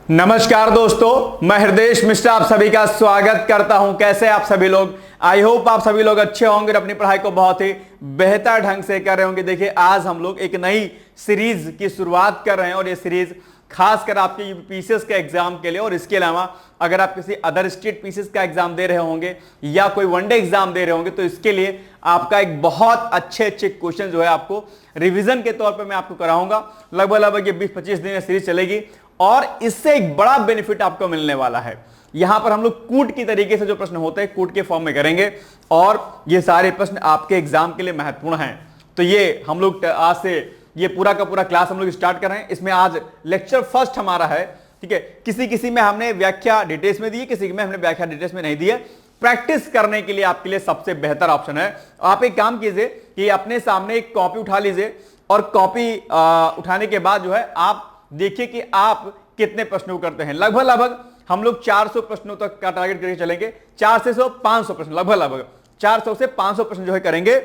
नमस्कार दोस्तों, मैं हृदय मिश्रा आप सभी का स्वागत करता हूं। कैसे आप सभी लोग? आई होप आप सभी लोग अच्छे होंगे और अपनी पढ़ाई को बहुत ही बेहतर ढंग से कर रहे होंगे। देखिए, आज हम लोग एक नई सीरीज की शुरुआत कर रहे हैं और ये सीरीज खासकर आपके यूपीएससी के एग्जाम के लिए, और इसके अलावा अगर आप किसी अदर स्टेट पीसीएस का एग्जाम दे रहे होंगे या कोई वनडे एग्जाम दे रहे होंगे तो इसके लिए आपका एक बहुत अच्छे क्वेश्चन जो है आपको रिवीजन के तौर पे मैं आपको कराऊंगा। लगभग ये 20-25 दिन में सीरीज चलेगी और इससे एक बड़ा बेनिफिट आपको मिलने वाला है। यहां पर हम लोग कूट की तरीके से जो प्रश्न होते हैं कूट के फॉर्म में करेंगे और ये सारे प्रश्न आपके एग्जाम के लिए महत्वपूर्ण हैं। तो ये हम लोग आज से ये पूरा का पूरा क्लास हम लोग स्टार्ट कर रहे हैं। इसमें आज लेक्चर फर्स्ट हमारा है, ठीक है। किसी में हमने व्याख्या डिटेल्स में दी है, किसी में हमने व्याख्या डिटेल्स में नहीं दी है। प्रैक्टिस करने के लिए आपके लिए सबसे बेहतर ऑप्शन है। आप एक काम कीजिए कि अपने सामने एक कॉपी उठा लीजिए और कॉपी उठाने के बाद जो है आप देखिए कि आप कितने प्रश्नों करते हैं। लगभग हम लोग 400 प्रश्नों तक का टारगेट करके चलेंगे। 400 से 500 प्रश्न, लगभग 400 से 500 प्रश्न जो है करेंगे।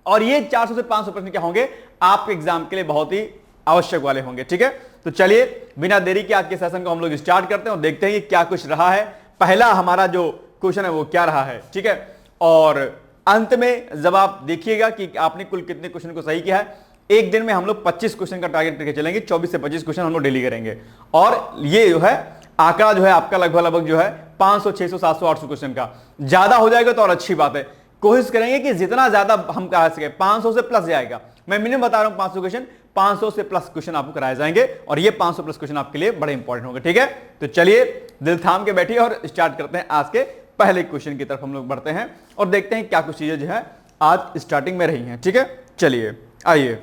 और ये 400 से 500 प्रश्न क्या होंगे, आपके एग्जाम के लिए बहुत ही आवश्यक वाले होंगे, ठीक है। तो चलिए बिना देरी के आज के सेशन को हम लोग स्टार्ट करते हैं और देखते हैं कि क्या कुछ रहा है। पहला हमारा जो क्वेश्चन है वो क्या रहा है, ठीक है। और अंत में जब आप देखिएगा कि आपने कुल कितने क्वेश्चन को सही किया है। एक दिन में हम लोग 25 क्वेश्चन का टारगेट करके चलेंगे। 24 से 25 क्वेश्चन हम लोग डेली करेंगे और ये जो है आंकड़ा जो है आपका लगभग जो है 500, 600, 700, 800 क्वेश्चन का। ज्यादा हो जाएगा तो और अच्छी बात है। कोशिश करेंगे कि जितना ज्यादा हम करा सके। 500 से प्लस जाएगा, मैं मिनिमम बता रहा हूं 500 क्वेश्चन। 500 से प्लस क्वेश्चन आपको कराए जाएंगे और ये 500 प्लस क्वेश्चन आपके लिए बड़े इंपॉर्टेंट होंगे, ठीक है। तो चलिए दिल थाम के बैठिए और स्टार्ट करते हैं। आज के पहले क्वेश्चन की तरफ हम लोग बढ़ते हैं और देखते हैं क्या कुछ चीजें जो है आज स्टार्टिंग में रही हैं, ठीक है। चलिए आइए,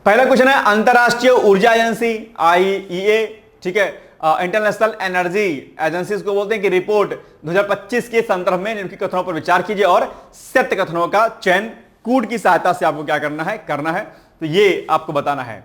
पहला क्वेश्चन है अंतरराष्ट्रीय ऊर्जा एजेंसी आईईए, ठीक है, इंटरनेशनल एनर्जी एजेंसी इसको बोलते हैं, कि रिपोर्ट 2025 के संदर्भ में निम्नलिखित कथनों पर विचार कीजिए और सत्य कथनों का चयन कूट की सहायता से आपको क्या करना है। तो ये आपको बताना है।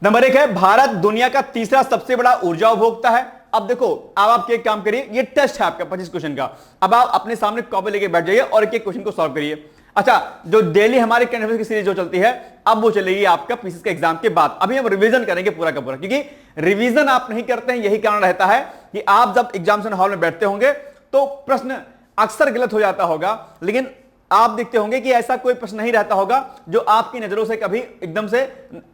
नंबर 1 है भारत दुनिया का तीसरा सबसे बड़ा ऊर्जा उपभोक्ता है। अब देखो, अब आप एक काम करिए, ये टेस्ट है आपका 25 क्वेश्चन का। अब आप अपने सामने कॉपी लेके बैठ जाइए और एक क्वेश्चन को सॉल्व करिए। अच्छा, जो डेली हमारे करंट अफेयर्स की सीरीज जो चलती है अब वो चलेगी आपका पीसीएस के एग्जाम के बाद। अभी हम रिवीजन करेंगे पूरा का पूरा, क्योंकि रिवीजन आप नहीं करते हैं यही कारण रहता है कि आप जब एग्जामिनेशन हॉल में बैठते होंगे तो प्रश्न अक्सर गलत हो जाता होगा, लेकिन आप देखते होंगे कि ऐसा कोई प्रश्न नहीं रहता होगा जो आपकी नजरों से कभी एकदम से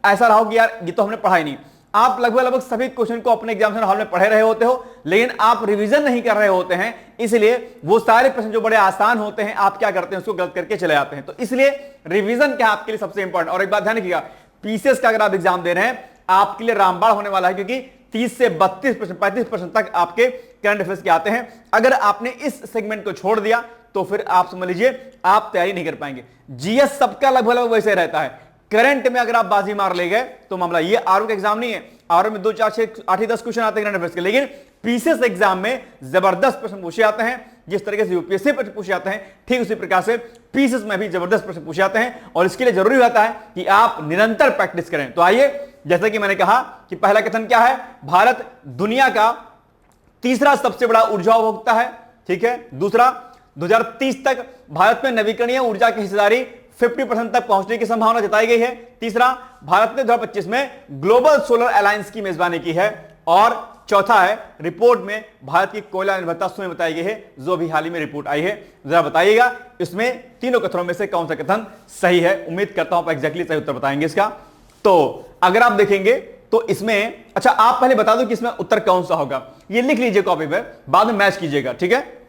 ऐसा रहा हो कि यार ये तो हमने पढ़ा ही नहीं। आप लगभग सभी क्वेश्चन को अपने एग्जामिनेशन हॉल में पढ़े रहे होते हो, लेकिन आप रिवीजन नहीं कर रहे होते हैं। इसलिए वो सारे प्रश्न जो बड़े आसान होते हैं आप क्या करते हैं, उसको गलत करके चले जाते हैं। तो इसलिए रिवीजन क्या आपके लिए सबसे इंपॉर्टेंट। और एक बात ध्यान रखिएगा, पीसीएस का अगर आप एग्जाम दे रहे हैं आपके लिए रामबाण होने वाला है, क्योंकि 30 से 32 प्रश्न 35 प्रश्न तक आपके करंट अफेयर्स के आते हैं। अगर आपने इस सेगमेंट को छोड़ दिया तो फिर आप समझ लीजिए आप तैयारी नहीं कर पाएंगे। जीएस सबका लगभग वैसे रहता है। करंट में अगर आप बाजी मार ले गए तो मामला, ये आरओ का एग्जाम नहीं है। आरओ में 2, 4, 6, 8 ही 10 क्वेश्चन आते हैं करंट अफेयर्स के, लेकिन पीसीएस एग्जाम में जबरदस्त प्रश्न पूछे जाते हैं। जिस तरीके से यूपीएससी प्रश्न पूछे जाते हैं ठीक उसी प्रकार से पीसीएस में भी जबरदस्त प्रश्न पूछे जाते हैं और इसके लिए जरूरी होता है कि आप निरंतर प्रैक्टिस करें। तो आइए, जैसा कि मैंने कहा कि पहला कथन क्या है, भारत दुनिया का तीसरा सबसे बड़ा ऊर्जा उपभोक्ता है, ठीक है। दूसरा, 2030 तक भारत में नवीकरणीय ऊर्जा की हिस्सेदारी 50% तक पहुंचने की संभावना जताई गई है। तीसरा, भारत ने 2025 में ग्लोबल सोलर अलायंस की मेजबानी की है। और चौथा है, रिपोर्ट में भारत की कोयला निर्भरता शून्य बताई गई है, जो भी हाल ही में रिपोर्ट आई है। जरा बताइएगा इसमें तीनों कथनों में से कौन सा कथन सही है। उम्मीद करता हूं आप एग्जैक्टली सही उत्तर बताएंगे इसका। तो अगर आप देखेंगे तो इसमें, अच्छा आप पहले बता दो कि इसमें उत्तर कौन सा होगा, ये लिख लीजिए कॉपी पर, बाद में मैच कीजिएगा, ठीक है।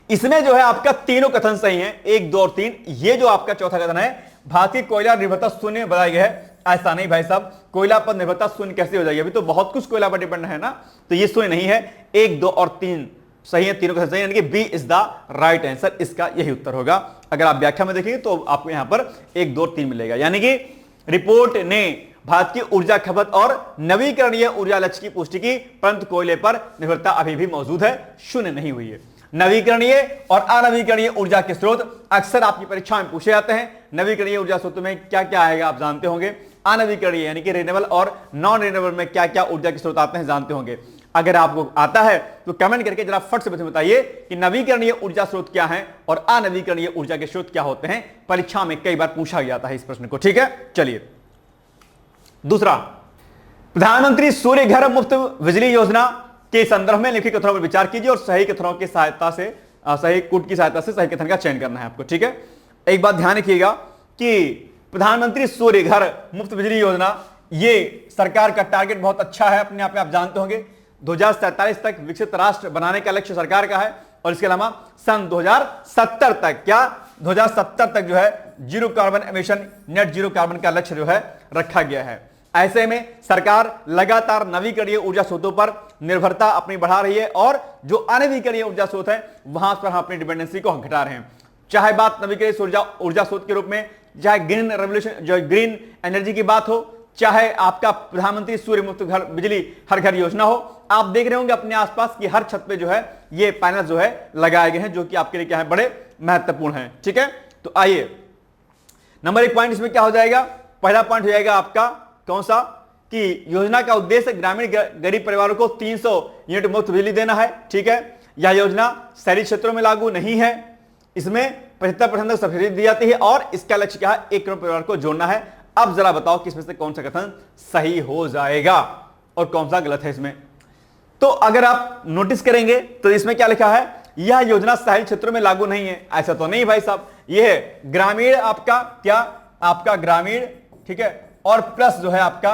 इसमें जो है आपका तीनों कथन सही हैं, 1, 2 और 3। ये जो आपका चौथा कथन है, भारत की कोयला निर्भरता शून्य बताई गई है, ऐसा नहीं भाई साहब, कोयला पर निर्भरता शून्य कैसे हो जाएगी, अभी तो बहुत कुछ कोयला पर डिपेंड है ना। तो ये शून्य नहीं है। 1, 2 और 3 सही है, तीनों कथन सही है, यानी कि B is the right answer. इसका यही उत्तर होगा। अगर आप व्याख्या में देखेंगे तो आपको यहां पर 1, 2 और 3 मिलेगा, यानी कि रिपोर्ट ने भारत की ऊर्जा खपत और नवीकरणीय ऊर्जा लक्ष्य की पुष्टि की, परंतु कोयले पर निर्भरता अभी भी मौजूद है, शून्य नहीं हुई है। नवीकरणीय और अनवीकरणीय ऊर्जा के स्रोत अक्सर आपकी परीक्षा में पूछे जाते हैं। नवीकरणीय ऊर्जा स्रोत में क्या क्या आएगा आप जानते होंगे। अनवीकरणीय यानी कि रिन्यूएबल और नॉन रिन्यूएबल में क्या क्या ऊर्जा के स्रोत आते हैं जानते होंगे। अगर आपको आता है तो कमेंट करके जरा फट से बताइए कि नवीकरणीय ऊर्जा स्रोत क्या है और अनवीकरणीय ऊर्जा के स्रोत क्या होते हैं। परीक्षा में कई बार पूछा जाता है इस प्रश्न को, ठीक है। चलिए दूसरा, प्रधानमंत्री सूर्य घर मुफ्त बिजली योजना के संदर्भ में लिखित कथनों पर विचार कीजिए और सही कथनों की सहायता से सही कूट की सहायता से सही कथन का चयन करना है आपको। ठीक है, एक बात ध्यान रखिएगा कि प्रधानमंत्री सूर्य घर मुफ्त बिजली योजना, ये सरकार का टारगेट बहुत अच्छा है अपने आप में, आप जानते होंगे 2047 तक विकसित राष्ट्र बनाने का लक्ष्य सरकार का है और इसके अलावा सन 2070 तक, क्या 2070 तक जो है zero carbon emission, net zero carbon का लक्ष्य जो है रखा गया है। ऐसे में सरकार लगातार नवीकरणीय ऊर्जा स्रोतों पर निर्भरता अपनी बढ़ा रही है और जो अनवीकरणीय ऊर्जा स्रोत है वहां पर हम अपनी डिपेंडेंसी को घटा रहे हैं। चाहे बात नवीकरणीय ऊर्जा स्रोत के रूप में, चाहे ग्रीन रेवोल्यूशन जो ग्रीन एनर्जी की बात हो, चाहे आपका प्रधानमंत्री सूर्य मुफ्त घर बिजली हर घर योजना हो, आप देख रहे होंगे अपने आसपास की हर छत पे जो है ये पैनल जो है लगाए गए हैं, जो कि आपके लिए क्या है, बड़े महत्वपूर्ण हैं। ठीक है, तो आइए नंबर 1 पॉइंट इसमें क्या हो जाएगा, पहला पॉइंट हो जाएगा आपका कौन सा, कि योजना का उद्देश्य ग्रामीण गरीब परिवारों को 300 यूनिट मुफ्त बिजली देना है। ठीक है, यह योजना शहरी क्षेत्रों में लागू नहीं है, इसमें 75% तक सब्सिडी दी जाती है और इसका लक्ष्य क्या है, 1 करोड़ परिवार को जोड़ना है। अब जरा बताओ कि इसमें से कौन सा कथन सही हो जाएगा और कौन सा गलत है इसमें। तो अगर आप नोटिस करेंगे तो इसमें क्या लिखा है, यह योजना शहरी क्षेत्रों में लागू नहीं है। ऐसा तो नहीं भाई साहब, यह है ग्रामीण, आपका क्या, आपका ग्रामीण, ठीक है, और प्लस जो है आपका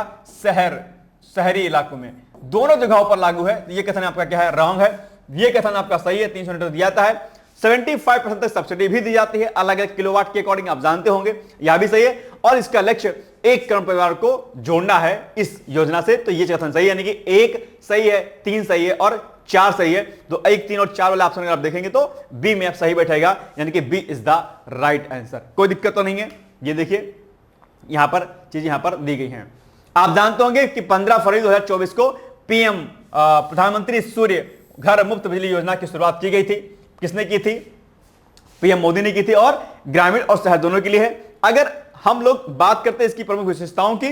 शहरी इलाकों में, दोनों जगहों पर लागू है। ये कथन आपका क्या है, रॉन्ग है। ये कथन आपका सही है, 300 यूनिट दिया जाता है, 75% तक सब्सिडी भी दी जाती है अलग अलग किलोवाट के अकॉर्डिंग, आप जानते होंगे, यह भी सही है। और इसका लक्ष्य 1 करोड़ परिवार को जोड़ना है इस योजना से। तो ये कथन सही है, यानी कि 1 सही है, 3 सही है और 4 सही है। तो 1, 3 और 4 वाले ऑप्शन अगर आप देखेंगे तो बी में आप सही बैठेगा, यानी कि B is the right answer. कोई दिक्कत तो नहीं है। ये देखिए यहां पर चीज यहां पर दी गई हैं। आप जानते होंगे कि 15 फरवरी 2024 को पीएम प्रधानमंत्री सूर्य घर मुफ्त बिजली योजना की शुरुआत की गई थी। किसने की थी, पीएम मोदी ने की थी, और ग्रामीण और शहर दोनों के लिए है। अगर हम लोग बात करते हैं इसकी प्रमुख विशेषताओं की,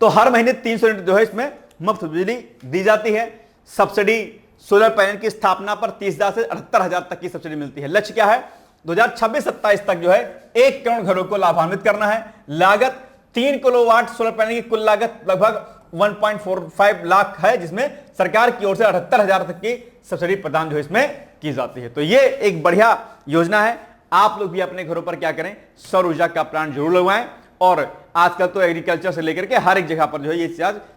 तो हर महीने 300 यूनिट जो है इसमें मुफ्त बिजली दी जाती है। सब्सिडी सोलर पैनल की स्थापना पर 30,000 से 78,000 तक की सब्सिडी मिलती है। लक्ष्य क्या है, 2026-27 तक जो है 1 करोड़ घरों को लाभान्वित करना है। लागत 3 किलोवाट सोलर पैनल की कुल लागत लगभग 1.45 लाख है, जिसमें सरकार की ओर से 78,000 तक की सब्सिडी प्रदान जो है इसमें की जाती है। तो ये एक बढ़िया योजना है। आप लोग भी अपने घरों पर क्या करें, सौर ऊर्जा का प्लांट जरूर लगवाएं। और आजकल तो एग्रीकल्चर से लेकर के हर एक जगह पर जो है ये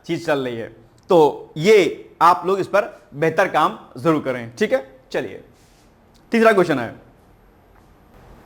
चीज चल रही है, तो ये आप लोग इस पर बेहतर काम जरूर करें। ठीक है, चलिए तीसरा क्वेश्चन है,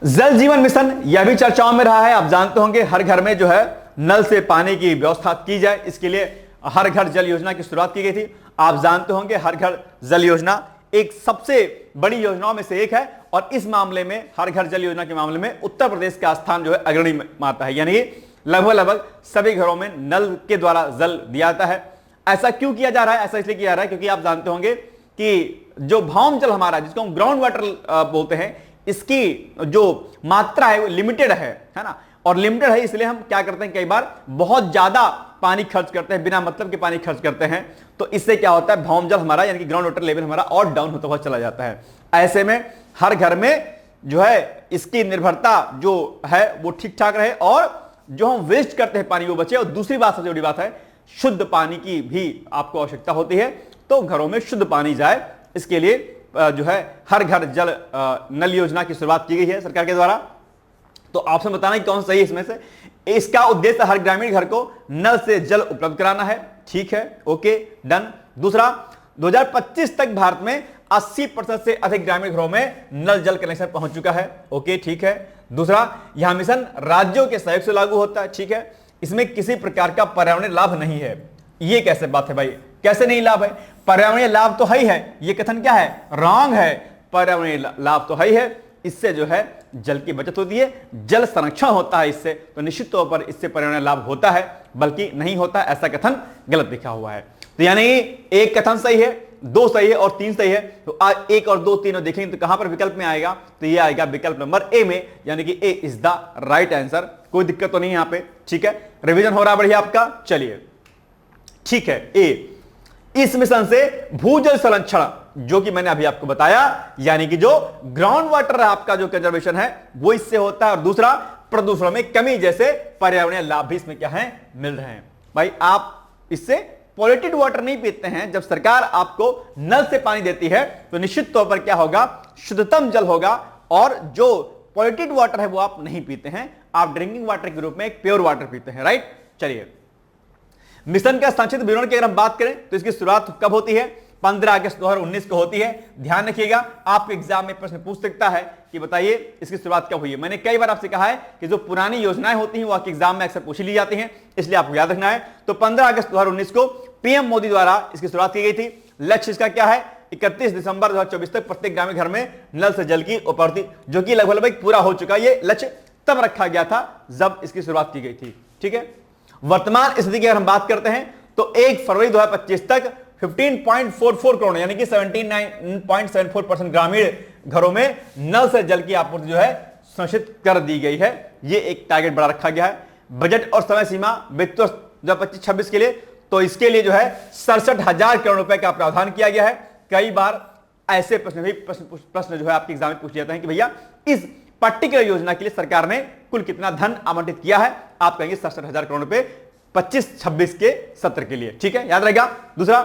जल जीवन मिशन, यह भी चर्चाओं में रहा है। आप जानते होंगे हर घर में जो है नल से पानी की व्यवस्था की जाए, इसके लिए हर घर जल योजना की शुरुआत की गई थी। आप जानते होंगे हर घर जल योजना एक सबसे बड़ी योजनाओं में से एक है, और इस मामले में हर घर जल योजना के मामले में उत्तर प्रदेश का स्थान जो है अग्रणी माता है, यानी लगभग सभी घरों में नल के द्वारा जल दिया जाता है। ऐसा क्यों किया जा रहा है, ऐसा इसलिए किया जा रहा है क्योंकि आप जानते होंगे कि जो भौम जल हमारा, जिसको हम ग्राउंड वाटर बोलते हैं, इसकी जो मात्रा है वो लिमिटेड है ना, और लिमिटेड है इसलिए हम क्या करते हैं, कई बार बहुत ज्यादा पानी खर्च करते हैं, बिना मतलब के पानी खर्च करते हैं। तो इससे क्या होता है, भौम जल हमारा यानी कि ग्राउंड वाटर लेवल हमारा और डाउन होता हुआ चला जाता है। ऐसे में हर घर में जो है इसकी निर्भरता जो है वो ठीक ठाक रहे, और जो हम वेस्ट करते हैं पानी वो बचे। और दूसरी बात, सबसे बड़ी बात है, शुद्ध पानी की भी आपको आवश्यकता होती है, तो घरों में शुद्ध पानी जाए, इसके लिए जो है हर घर जल नल योजना की शुरुआत की गई है सरकार के द्वारा। तो ऑप्शन बताना कि कौन सही है इसमें से। इसका उद्देश्य हर ग्रामीण घर को नल से जल उपलब्ध कराना है। ठीक है, ओके, डन। दूसरा, 2025 तक भारत में 80% से अधिक ग्रामीण घरों में नल जल कनेक्शन पहुंच चुका है। ओके, ठीक है। दूसरा, यह मिशन राज्यों के सहयोग से लागू होता है। ठीक है, इसमें किसी प्रकार का पर्यावरणीय लाभ नहीं है। ये कैसे बात है भाई, कैसे नहीं लाभ है, पर्यावरणीय लाभ तो है ही है। ये कथन क्या है, रॉन्ग है। पर्यावरणीय लाभ तो है ही है, इससे जो है जल की बचत होती है, जल संरक्षण होता है इससे, तो निश्चित तौर पर इससे पर्यावरणीय लाभ होता है, बल्कि नहीं होता, ऐसा कथन गलत लिखा हुआ है। तो यानी एक कथन सही है, 2 सही है और 3 सही है। तो आज 1 और 2 3 देखेंगे तो कहां पर विकल्प में आएगा, तो ये आएगा विकल्प नंबर ए में, यानी कि A is the right answer. कोई दिक्कत तो नहीं यहां पे। ठीक है, रिवीजन हो रहा बढ़िया आपका। चलिए ठीक है, ए, इस मिशन से भूजल संरक्षण, जो कि मैंने अभी आपको बताया, यानी कि जो ग्राउंड वाटर आपका जो कंजर्वेशन है वो इससे होता है, और दूसरा प्रदूषण में कमी जैसे पर्यावरणीय लाभ भी इसमें क्या है, मिल रहे हैं। भाई आप इससे पॉल्यूटेड वाटर नहीं पीते हैं। जब सरकार आपको नल से पानी देती है तो निश्चित तौर पर क्या होगा, शुद्धतम जल होगा, और जो पॉल्यूटेड वाटर है वो आप नहीं पीते हैं, आप ड्रिंकिंग वाटर के रूप में एक प्योर वाटर पीते हैं, राइट। चलिए, मिशन का संक्षिप्त विवरण की अगर हम बात करें तो इसकी शुरुआत कब होती है, 15 अगस्त 2019 को होती है। ध्यान रखिएगा, आपके एग्जाम में प्रश्न पूछ सकता है कि बताइए इसकी शुरुआत कब हुई है। मैंने कई बार आपसे कहा है कि जो पुरानी योजनाएं होती हैं वो आपके एग्जाम में अक्सर पूछ ली जाती हैं, इसलिए आपको याद रखना है। तो 15 अगस्त 2019 को पीएम मोदी द्वारा इसकी शुरुआत की गई थी। लक्ष्य इसका क्या है, 31 दिसंबर 2024 तक प्रत्येक ग्रामीण घर में नल से जल की आपूर्ति, जो कि लगभग पूरा हो चुका है। ये लक्ष्य तब रखा गया था जब इसकी शुरुआत की गई थी, ठीक है। वर्तमान स्थिति की अगर हम बात करते हैं तो 1 फरवरी 2025 तक 15.44 करोड़ यानी कि 79.74% ग्रामीण घरों में नल से जल की आपूर्ति जो है सुनिश्चित कर दी गई है। ये एक टारगेट बड़ा रखा गया है। बजट और समय सीमा वित्त वर्ष 2025-26 के लिए, तो इसके लिए जो है 67,000 करोड़ रुपए का प्रावधान किया गया है। कई बार ऐसे प्रश्न जो है आपके एग्जाम में पूछ जाते हैं कि भैया इस पर्टिकुलर योजना के लिए सरकार ने कुल कितना धन आवंटित किया है, आप कहेंगे 67,000 करोड़ रुपए 25-26 के सत्र के लिए, ठीक है, याद रहेगा। दूसरा,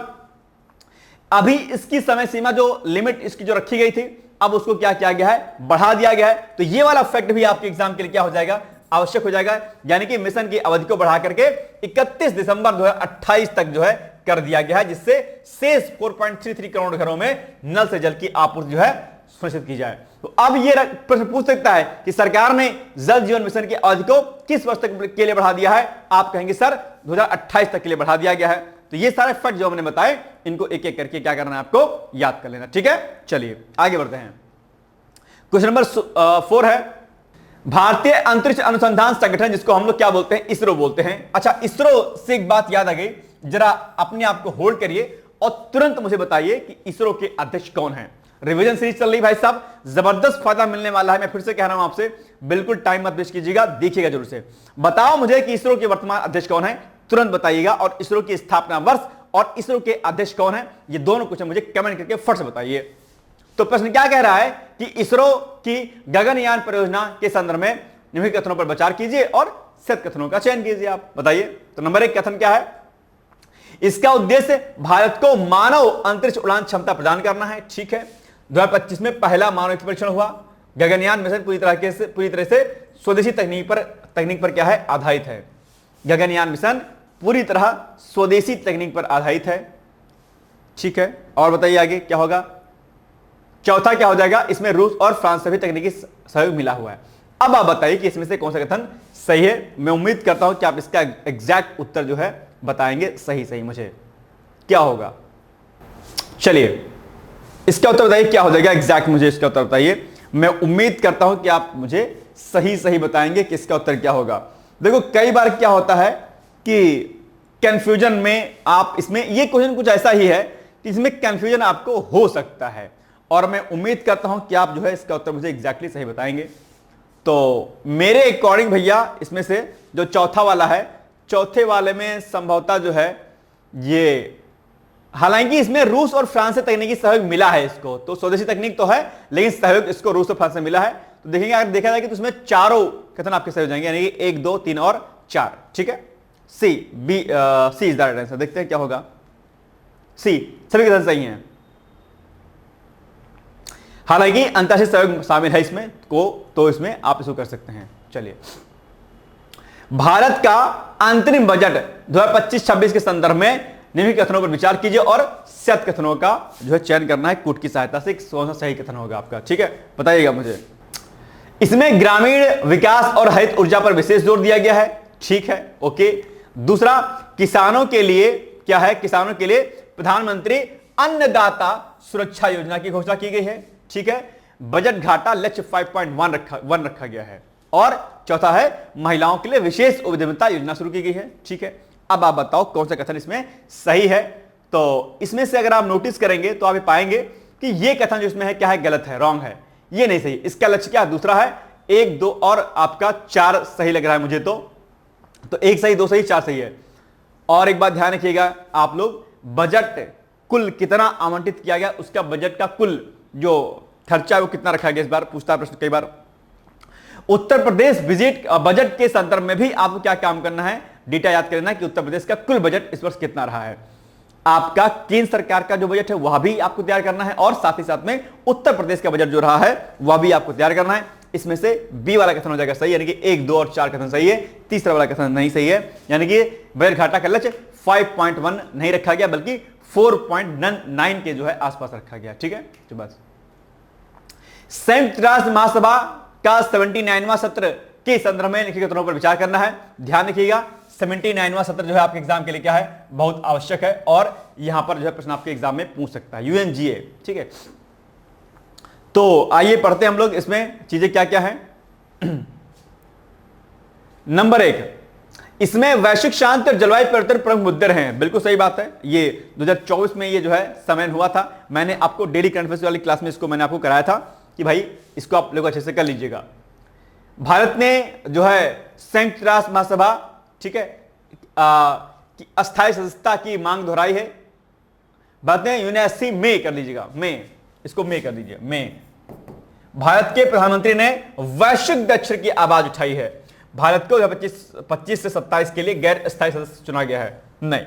अभी इसकी समय सीमा जो लिमिट इसकी जो रखी गई थी, अब उसको क्या किया गया है, बढ़ा दिया गया है। तो ये वाला फैक्ट भी आपके एग्जाम के लिए क्या हो जाएगा, आवश्यक हो जाएगा। यानी कि मिशन की अवधि को बढ़ा करके 31 दिसंबर 2028 तक जो है कर दिया गया है, जिससे शेष 4.33 करोड़ घरों में नल से जल की आपूर्ति जो है सुनिश्चित की जाए। तो अब ये प्रश्न पूछ सकता है कि सरकार ने जल जीवन मिशन की अवधि को किस वर्ष तक के लिए बढ़ा दिया है, आप कहेंगे सर 2028 तक के लिए बढ़ा दिया गया है। तो ये सारे फैक्ट जो हमने बताए, इनको एक एक करके क्या करना है, आपको याद कर लेना, ठीक है। चलिए आगे बढ़ते हैं। क्वेश्चन नंबर 4 है, भारतीय अंतरिक्ष अनुसंधान संगठन, जिसको हम लोग क्या बोलते हैं, इसरो बोलते हैं। अच्छा, इसरो से एक बात याद आ गई, जरा अपने आप को होल्ड करिए और तुरंत मुझे बताइए कि इसरो के अध्यक्ष कौन है। रिवीजन सीरीज चल रही भाई साहब, जबरदस्त फायदा मिलने वाला है। मैं फिर से कह रहा हूं आपसे, बिल्कुल टाइम मत वेस्ट कीजिएगा, देखिएगा जरूर से। बताओ मुझे कि इसरो के वर्तमान अध्यक्ष कौन है, तुरंत बताइएगा। और इसरो की स्थापना वर्ष और इसरो के अध्यक्ष कौन है, ये दोनों क्वेश्चन मुझे कमेंट करके फट से बताइए। तो प्रश्न क्या कह रहा है कि इसरो की गगनयान परियोजना के संदर्भ में निम्नलिखित कथनों पर विचार कीजिए और सत्य कथनों का चयन कीजिए। आप बताइए। तो नंबर 1 कथन क्या है, इसका उद्देश्य भारत को मानव अंतरिक्ष उड़ान क्षमता प्रदान करना है। ठीक है, 2025 में पहला मानव परीक्षण हुआ। गगनयान मिशन पूरी तरह से स्वदेशी तकनीक पर क्या है, आधारित है। गगनयान मिशन पूरी तरह स्वदेशी तकनीक पर आधारित है। ठीक है, और बताइए आगे क्या होगा। चौथा क्या हो जाएगा, इसमें रूस और फ्रांस से भी तकनीकी सहयोग मिला हुआ है। अब आप बताइए कि इसमें से कौन सा कथन सही है। मैं उम्मीद करता हूं कि आप इसका एग्जैक्ट उत्तर जो है बताएंगे सही मुझे क्या होगा। चलिए इसका उत्तर बताइए क्या हो जाएगा एग्जैक्ट, मुझे इसका उत्तर बताइए। मैं उम्मीद करता हूं कि आप मुझे सही बताएंगे कि इसका उत्तर क्या होगा। देखो कई बार क्या होता है कि कंफ्यूजन में आप इसमें, ये क्वेश्चन कुछ ऐसा ही है कि इसमें कंफ्यूजन आपको हो सकता है, और मैं उम्मीद करता हूं कि आप जो है इसका उत्तर मुझे एग्जैक्टली सही बताएंगे। तो मेरे अकॉर्डिंग भैया इसमें से जो चौथा वाला है, चौथे वाले में संभवतः जो है ये, हालांकि इसमें रूस और फ्रांस से तकनीकी सहयोग मिला है इसको, तो स्वदेशी तकनीक तो है लेकिन सहयोग इसको रूस और फ्रांस से मिला है। तो देखेंगे अगर देखा जाए कि तो इसमें चारों कथन आपके सही हो जाएंगे, यानी कि 1, 2, 3 और 4। ठीक है, सी इज द राइट आंसर। देखते हैं क्या होगा। सी, सभी कथन सही हैं। हालांकि अंतर्राष्ट्रीय सहयोग शामिल है इसमें तो इसमें आप इसको कर सकते हैं। चलिए, भारत का अंतरिम बजट 2025-26 के संदर्भ में निम्नलिखित कथनों पर विचार कीजिए और सत्य कथनों का जो है चयन करना है कूट की सहायता से। कौन सा सही कथन होगा आपका, ठीक है, बताइएगा मुझे। इसमें ग्रामीण विकास और हरित ऊर्जा पर विशेष जोर दिया गया है। ठीक है, ओके। दूसरा, किसानों के लिए क्या है, किसानों के लिए प्रधानमंत्री अन्नदाता सुरक्षा योजना की घोषणा की गई है। ठीक है, बजट घाटा लक्ष्य 5.1 रखा गया है। और चौथा है, महिलाओं के लिए विशेष उद्यमिता योजना शुरू की गई है। ठीक है, अब आप बताओ कौन सा कथन इसमें सही है। तो इसमें से अगर आप नोटिस करेंगे तो आप ये पाएंगे कि ये कथन जो इसमें है क्या है, गलत है, रॉन्ग है, ये नहीं सही। इसका लक्ष्य क्या है, दूसरा है। 1, 2 और आपका 4 सही लग रहा है मुझे तो 1 सही, 2 सही, 4 सही है। और एक बात ध्यान रखिएगा आप लोग, बजट कुल कितना आवंटित किया गया, उसका बजट का कुल जो खर्चा है वो कितना रखा गया, इस बार पूछता है प्रश्न कई बार। उत्तर प्रदेश विजिट बजट के संदर्भ में भी आपको क्या काम करना है, डेटा याद करना कि उत्तर प्रदेश का कुल बजट इस वर्ष कितना रहा है। आपका केंद्र सरकार का जो बजट है वह भी आपको तैयार करना है और साथ ही साथ में उत्तर प्रदेश का बजट जो रहा है वह भी आपको तैयार करना है। इसमें से बी वाला कथन हो जाएगा सही, यानी कि 1, 2 और 4 कथन सही है, तीसरा वाला कथन नहीं सही है, यानी कि बजट घाटा का लक्ष्य 5.1 नहीं रखा गया बल्कि 4.9 के जो है आसपास रखा गया। ठीक है, तो बस संयुक्त राष्ट्र महासभा का 79वां सत्र के संदर्भ में लिखित कथनों पर विचार करना है। ध्यान रखिएगा 79वां सत्र जो है आपके एग्जाम के लिए क्या है, बहुत आवश्यक है और यहां पर जो है प्रश्न आपके एग्जाम में पूछ सकता है, यूएनजीए। ठीक है, तो आइए पढ़ते हैं हम लोग इसमें चीजें क्या क्या है। नंबर 1, इसमें वैश्विक शांति और जलवायु परिवर्तन प्रमुख मुद्दे हैं। बिल्कुल सही बात है, ये 2024 में ये जो है समय हुआ था। मैंने आपको डेली करंट अफेयर्स वाली क्लास में इसको मैंने आपको कराया था कि भाई इसको आप लोग अच्छे से कर लीजिएगा। भारत ने जो है संयुक्त राष्ट्र महासभा, ठीक है, की अस्थायी सदस्यता की मांग दोहराई है। भारत ने यूएनएससी में कर लीजिएगा, में इसको में कर दीजिए, में भारत के प्रधानमंत्री ने वैश्विक दक्षिण की आवाज उठाई है। भारत को 25 से 27 के लिए गैर स्थायी सदस्य चुना गया है। नहीं,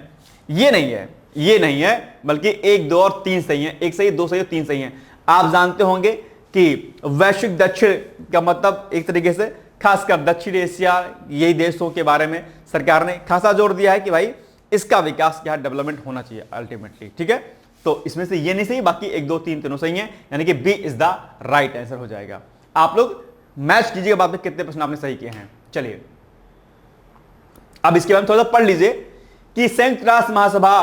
ये नहीं है, ये नहीं है, बल्कि 1, 2 और 3 सही है। 1 सही, 2 सही और 3 सही है। आप जानते होंगे कि वैश्विक दक्षिण का मतलब एक तरीके से खासकर दक्षिण एशिया यही देशों के बारे में सरकार ने खासा जोर दिया है कि भाई इसका विकास क्या, डेवलपमेंट होना चाहिए अल्टीमेटली। ठीक है, तो इसमें से ये नहीं सही, बाकी 1, 2, 3 तीनों सही हैं, यानी कि B is the right answer हो जाएगा। आप लोग मैच कीजिएगा बाद में कितने प्रश्न आपने सही किए हैं। चलिए अब इसके बारे में थोड़ा सा पढ़ लीजिए कि संयुक्त राष्ट्र महासभा,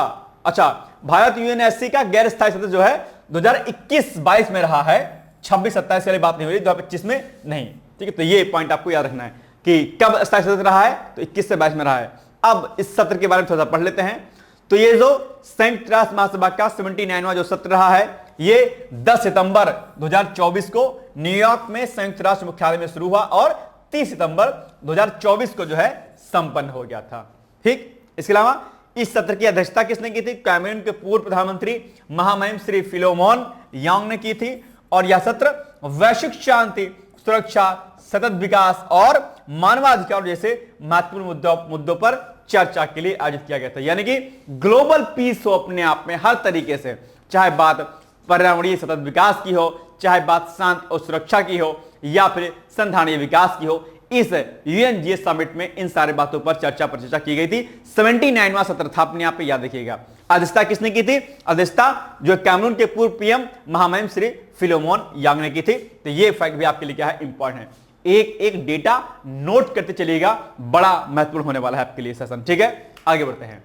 अच्छा, भारत यूएनएससी का गैर स्थायी सदस्य जो है 2021-22 में रहा है, 26-27 वाली बात नहीं हुई, 2025 में नहीं। ठीक है, तो ये पॉइंट आपको याद रखना है कि कब स्थायी सदस्य रहा है, तो 21 से 22 में रहा है। अब इस सत्र के बारे में थोड़ा सा पढ़ लेते हैं। तो ये जो संयुक्त राष्ट्र महासभा का 79वां जो सत्र रहा है, ये 10 सितंबर 2024 को न्यूयॉर्क में संयुक्त राष्ट्र मुख्यालय में शुरू हुआ और 30 सितंबर 2024 को जो है संपन्न हो गया था। ठीक, इसके अलावा इस सत्र की अध्यक्षता किसने की थी? कैमरून के पूर्व प्रधानमंत्री महामहिम श्री फिलोमोन यांग ने की थी और यह सत्र वैश्विक शांति, सुरक्षा, सतत विकास और मानवाधिकार जैसे महत्वपूर्ण मुद्दों पर चर्चा के लिए आयोजित किया गया था। यानी कि ग्लोबल पीस हो अपने आप में हर तरीके से, चाहे बात पर्यावरणीय सतत विकास की हो, चाहे बात शांति और सुरक्षा की हो या फिर संधारणीय विकास की हो, इस यूएनजीए समिट में इन सारे बातों पर चर्चा की गई थी। 79वां सत्र था, अपने आप पे याद रखिएगा। अध्यक्षता किसने की थी? अध्यक्षता जो कैमरून के पूर्व पीएम महामहिम श्री फिलोमोन यांग ने की थी। तो ये फैक्ट भी आपके लिए क्या है, इंपॉर्टेंट है। एक एक डेटा नोट करते चलिएगा, बड़ा महत्वपूर्ण होने वाला है आपके लिए सेशन। ठीक है, आगे बढ़ते हैं।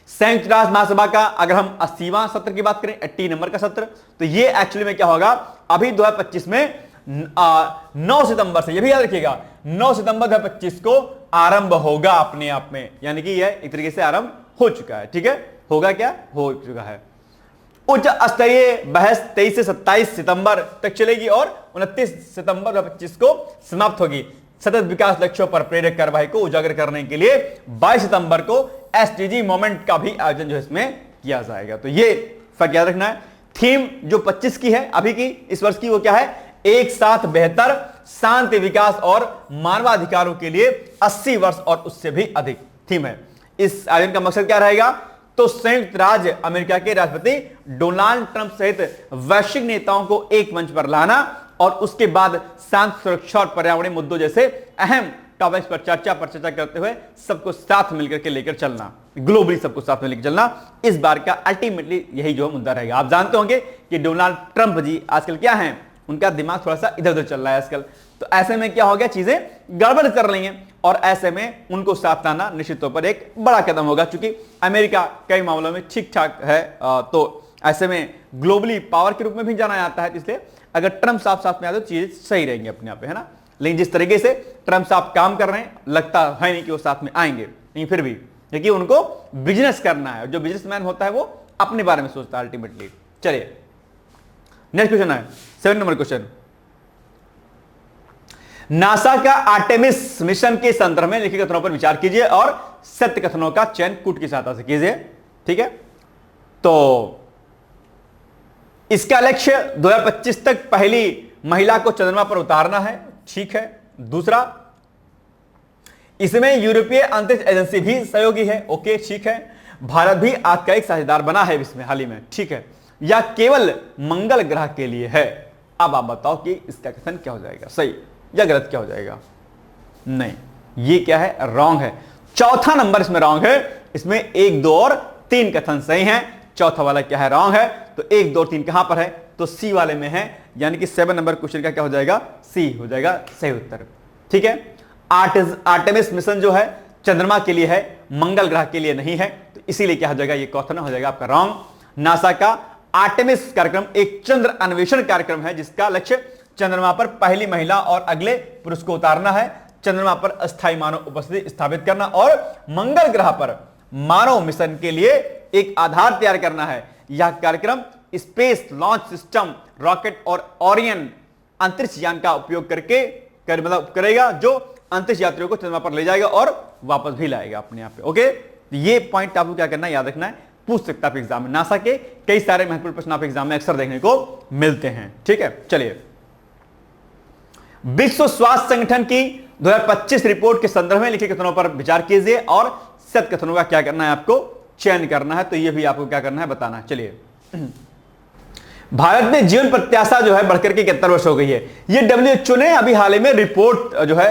संयुक्त राष्ट्र महासभा का अगर हम 80वां सत्र की बात करें, 80 नंबर का सत्र, तो ये एक्चुअली में क्या होगा, अभी 2025 में 9 सितंबर से, ये भी याद रखिएगा, 9 सितंबर 2025 को आरंभ होगा अपने आप में, यानी कि यह एक तरीके से आरंभ हो चुका है। ठीक है, होगा क्या, हो चुका है। उच्च स्तरीय बहस 23 से 27 सितंबर तक चलेगी और 29 सितंबर 2025 को समाप्त होगी। सतत विकास लक्ष्यों पर प्रेरक कार्रवाई को उजागर करने के लिए 22 सितंबर को एसडीजी मोमेंट का भी आयोजन जो इसमें किया जाएगा। तो ये फैक्ट याद रखना है। थीम जो 25 की है अभी की, इस वर्ष की, वो क्या है, एक साथ बेहतर शांति, विकास और मानवाधिकारों के लिए 80 वर्ष और उससे भी अधिक थीम है। इस आयोजन का मकसद क्या रहेगा, तो संयुक्त राज्य अमेरिका के राष्ट्रपति डोनाल्ड ट्रंप सहित वैश्विक नेताओं को एक मंच पर लाना और उसके बाद शांति, सुरक्षा और पर्यावरणीय मुद्दों जैसे अहम टॉपिक्स पर चर्चा करते हुए सबको साथ मिलकर के लेकर चलना, ग्लोबली सबको साथ में लेकर चलना, इस बार का अल्टीमेटली यही जो मुद्दा रहेगा। आप जानते होंगे कि डोनाल्ड ट्रंप जी आजकल क्या हैं, उनका दिमाग थोड़ा सा इधर उधर चल रहा है आजकल। तो ऐसे में क्या हो गया, चीजें गड़बड़ कर रही हैं और ऐसे में उनको साथ लाना निश्चित तौर पर एक बड़ा कदम होगा, क्योंकि अमेरिका कई मामलों में ठीक ठाक है, तो ऐसे में ग्लोबली पावर के रूप में भी जाना जाता है। इसलिए अगर ट्रंप साथ में आए तो चीजें सही रहेंगी अपने आप, है ना। लेकिन जिस तरीके से ट्रंप साहब काम कर रहे हैं, लगता है नहीं कि वो साथ में आएंगे, लेकिन फिर भी क्योंकि उनको बिजनेस करना है, जो बिजनेसमैन होता है वो अपने बारे में सोचता है अल्टीमेटली। चलिए नेक्स्ट क्वेश्चन है 7 नंबर क्वेश्चन। नासा का आर्टेमिस मिशन के संदर्भ में लिखित कथनों पर विचार कीजिए और सत्य कथनों का चयन कूट की सहायता से कीजिए। ठीक है, तो इसका लक्ष्य 2025 तक पहली महिला को चंद्रमा पर उतारना है। ठीक है। दूसरा, इसमें यूरोपीय अंतरिक्ष एजेंसी भी सहयोगी है। ओके ठीक है। भारत भी आज का एक साझेदार बना है इसमें हाल ही में, ठीक है। या केवल मंगल ग्रह के लिए है। अब आप बताओ कि इसका कथन क्या हो जाएगा, सही या गलत क्या हो जाएगा। नहीं, ये क्या है, रॉन्ग है। चौथा नंबर इसमें रॉन्ग है। इसमें 1, 2 और 3 कथन सही हैं। चौथा वाला क्या है, रॉन्ग है। तो 1, 2 और 3 कहां पर है, तो सी वाले में है। यानी कि 7 नंबर क्वेश्चन का क्या हो जाएगा, सी हो जाएगा सही उत्तर, ठीक है। आर्टेमिस मिशन जो है चंद्रमा के लिए है, मंगल ग्रह के लिए नहीं है, तो इसीलिए क्या हो जाएगा, ये क्वेश्चन हो जाएगा आपका रॉन्ग। नासा का आर्टेमिस कार्यक्रम एक चंद्र अन्वेषण कार्यक्रम है जिसका लक्ष्य चंद्रमा पर पहली महिला और अगले पुरुष को उतारना है, चंद्रमा पर अस्थायी मानव उपस्थिति स्थापित करना और मंगल ग्रह पर मानव मिशन के लिए एक आधार तैयार करना है। यह कार्यक्रम स्पेस लॉन्च सिस्टम रॉकेट और ओरियन अंतरिक्ष यान का उपयोग करेगा जो अंतरिक्ष यात्रियों को चंद्रमा पर ले जाएगा और वापस भी लाएगा अपने आप पे। ओके, ये पॉइंट आपको क्या करना है, याद रखना है, पूछ सकता है एग्जाम में। नासा के कई सारे महत्वपूर्ण प्रश्न आप एग्जाम में अक्सर देखने को मिलते हैं, ठीक है। चलिए, विश्व स्वास्थ्य संगठन की 2025 रिपोर्ट के संदर्भ में लिखे कथनों पर विचार कीजिए और सत्य कथनों का क्या करना है, आपको चयन करना है। तो ये भी आपको क्या करना है, बताना है। चलिए, भारत में जीवन प्रत्याशा जो है बढ़कर के 71 वर्ष हो गई है। ये WHO ने अभी हाल ही में रिपोर्ट जो है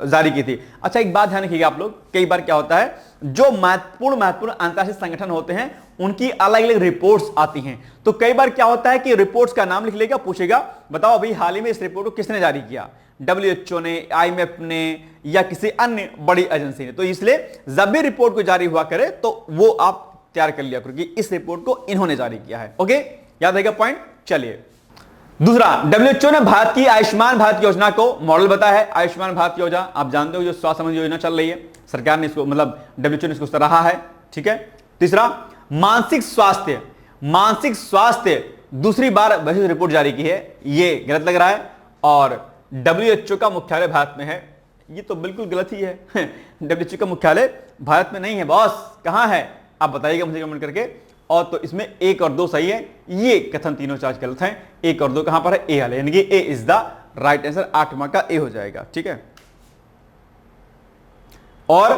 जारी की थी। अच्छा, एक बात ध्यान रखिएगा आप लोग, कई बार क्या होता है, जो महत्वपूर्ण अंतर्राष्ट्रीय संगठन होते हैं उनकी अलग अलग रिपोर्ट्स आती हैं। तो कई बार क्या होता है कि रिपोर्ट्स का नाम लिख लेगा, पूछेगा बताओ अभी हाल ही में इस रिपोर्ट को किसने जारी किया, WHO ने, IMF ने या किसी अन्य बड़ी एजेंसी ने। तो इसलिए जब भी रिपोर्ट को जारी हुआ करे तो वो आप तैयार कर लिया करो कि इस रिपोर्ट को इन्होंने जारी किया है। ओके, याद रहेगा पॉइंट। चलिए, दूसरा, WHO ने भारत की आयुष्मान भारत योजना को मॉडल बताया है। आयुष्मान भारत योजना आप जानते हो, जो स्वास्थ्य संबंधी योजना चल रही है, सरकार ने इसको मतलब WHO ने इसको सराहा है, ठीक है। तीसरा, मानसिक स्वास्थ्य दूसरी बार वैश्विक रिपोर्ट जारी की है, ये गलत लग रहा है। और WHO का मुख्यालय भारत में है, ये तो बिल्कुल गलत ही है। WHO का मुख्यालय भारत में नहीं है बॉस, कहां है आप बताइएगा मुझे कमेंट करके। और तो इसमें 1 और 2 सही है, ये कथन तीनों चार्ज गलत हैं। 1 और 2 कहां पर है, ए वाले, यानी कि A is the right answer. 8 mark का ए हो जाएगा, ठीक है। और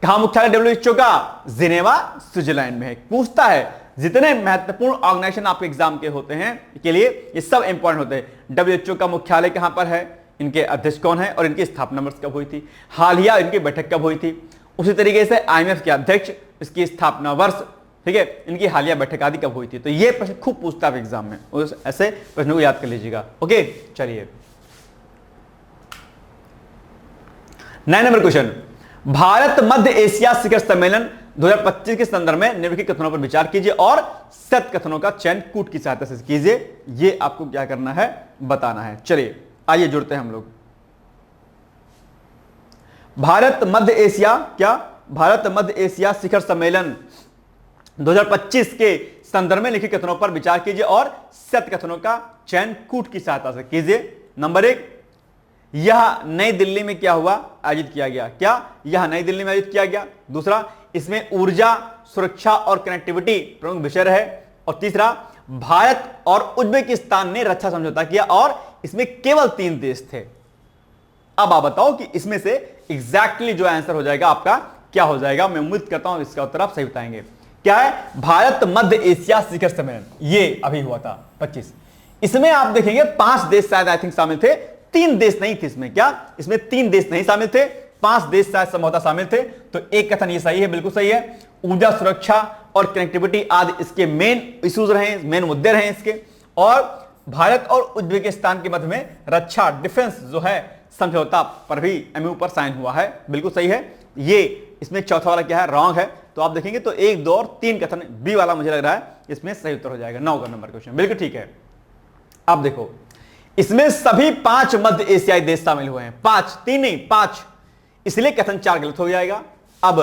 कहां मुख्यालय WHO का, जिनेवा स्विट्जरलैंड में है। पूछता है, जितने महत्वपूर्ण ऑर्गेनाइजेशन आपके एग्जाम के होते हैं के लिए ये सब इंपॉर्टेंट होते हैं। WHO का मुख्यालय कहां पर है, इनके अध्यक्ष कौन है और इनकी स्थापना वर्ष कब हुई थी, हालिया इनकी बैठक कब हुई थी। उसी तरीके से IMF के अध्यक्ष, इसकी स्थापना वर्ष, ठीक है, इनकी हालिया बैठक आदि कब हुई थी। तो ये प्रश्न खूब पूछता है एग्जाम में, ऐसे प्रश्नों को याद कर लीजिएगा। ओके, चलिए 9 नंबर क्वेश्चन, भारत मध्य एशिया शिखर सम्मेलन 2025 के संदर्भ में निम्नलिखित कथनों पर विचार कीजिए और सत्य कथनों का चयन कूट की सहायता से कीजिए। ये आपको क्या करना है, बताना है। चलिए आइए जुड़ते हैं हम लोग। भारत मध्य एशिया शिखर सम्मेलन 2025 के संदर्भ में लिखित कथनों पर विचार कीजिए और सत्य कथनों का चयन कूट की सहायता से कीजिए। नंबर 1, यह नई दिल्ली में क्या हुआ, आयोजित किया गया। क्या यह नई दिल्ली में आयोजित किया गया। दूसरा, इसमें ऊर्जा, सुरक्षा और कनेक्टिविटी प्रमुख विषय रहे। और तीसरा, भारत और उज्बेकिस्तान ने रक्षा समझौता किया और इसमें केवल 3 देश थे। अब आप बताओ कि इसमें से एग्जैक्टली जो आंसर हो जाएगा आपका क्या हो जाएगा। मैं उम्मीद करता हूं इसका उत्तर आप सही बताएंगे। क्या है, भारत मध्य एशिया शिखर सम्मेलन, ये अभी हुआ था 25। इसमें आप देखेंगे 5 देश शायद आई थिंक शामिल थे, 3 देश नहीं थे इसमें। क्या इसमें 3 देश नहीं शामिल थे, 5 देश शायद संभवतः शामिल थे। तो एक कथन ये सही है, बिल्कुल सही है। ऊर्जा, सुरक्षा और कनेक्टिविटी आदि इसके मेन इश्यूज रहे, मेन मुद्दे रहे इसके। और भारत और उज्बेकिस्तान के मध्य में रक्षा डिफेंस जो है समझौता पर भी MOU पर साइन हुआ है, बिल्कुल सही है। ये इसमें चौथा वाला क्या है, रॉन्ग है। तो आप देखेंगे तो 1, 2 और 3 कथन, बी वाला मुझे लग रहा है इसमें सही उत्तर हो जाएगा। 9 नंबर क्वेश्चन, बिल्कुल ठीक है। अब देखो, इसमें सभी 5 मध्य एशियाई देश शामिल हुए हैं, 5, 3 नहीं 5, इसलिए कथन 4 गलत हो जाएगा। अब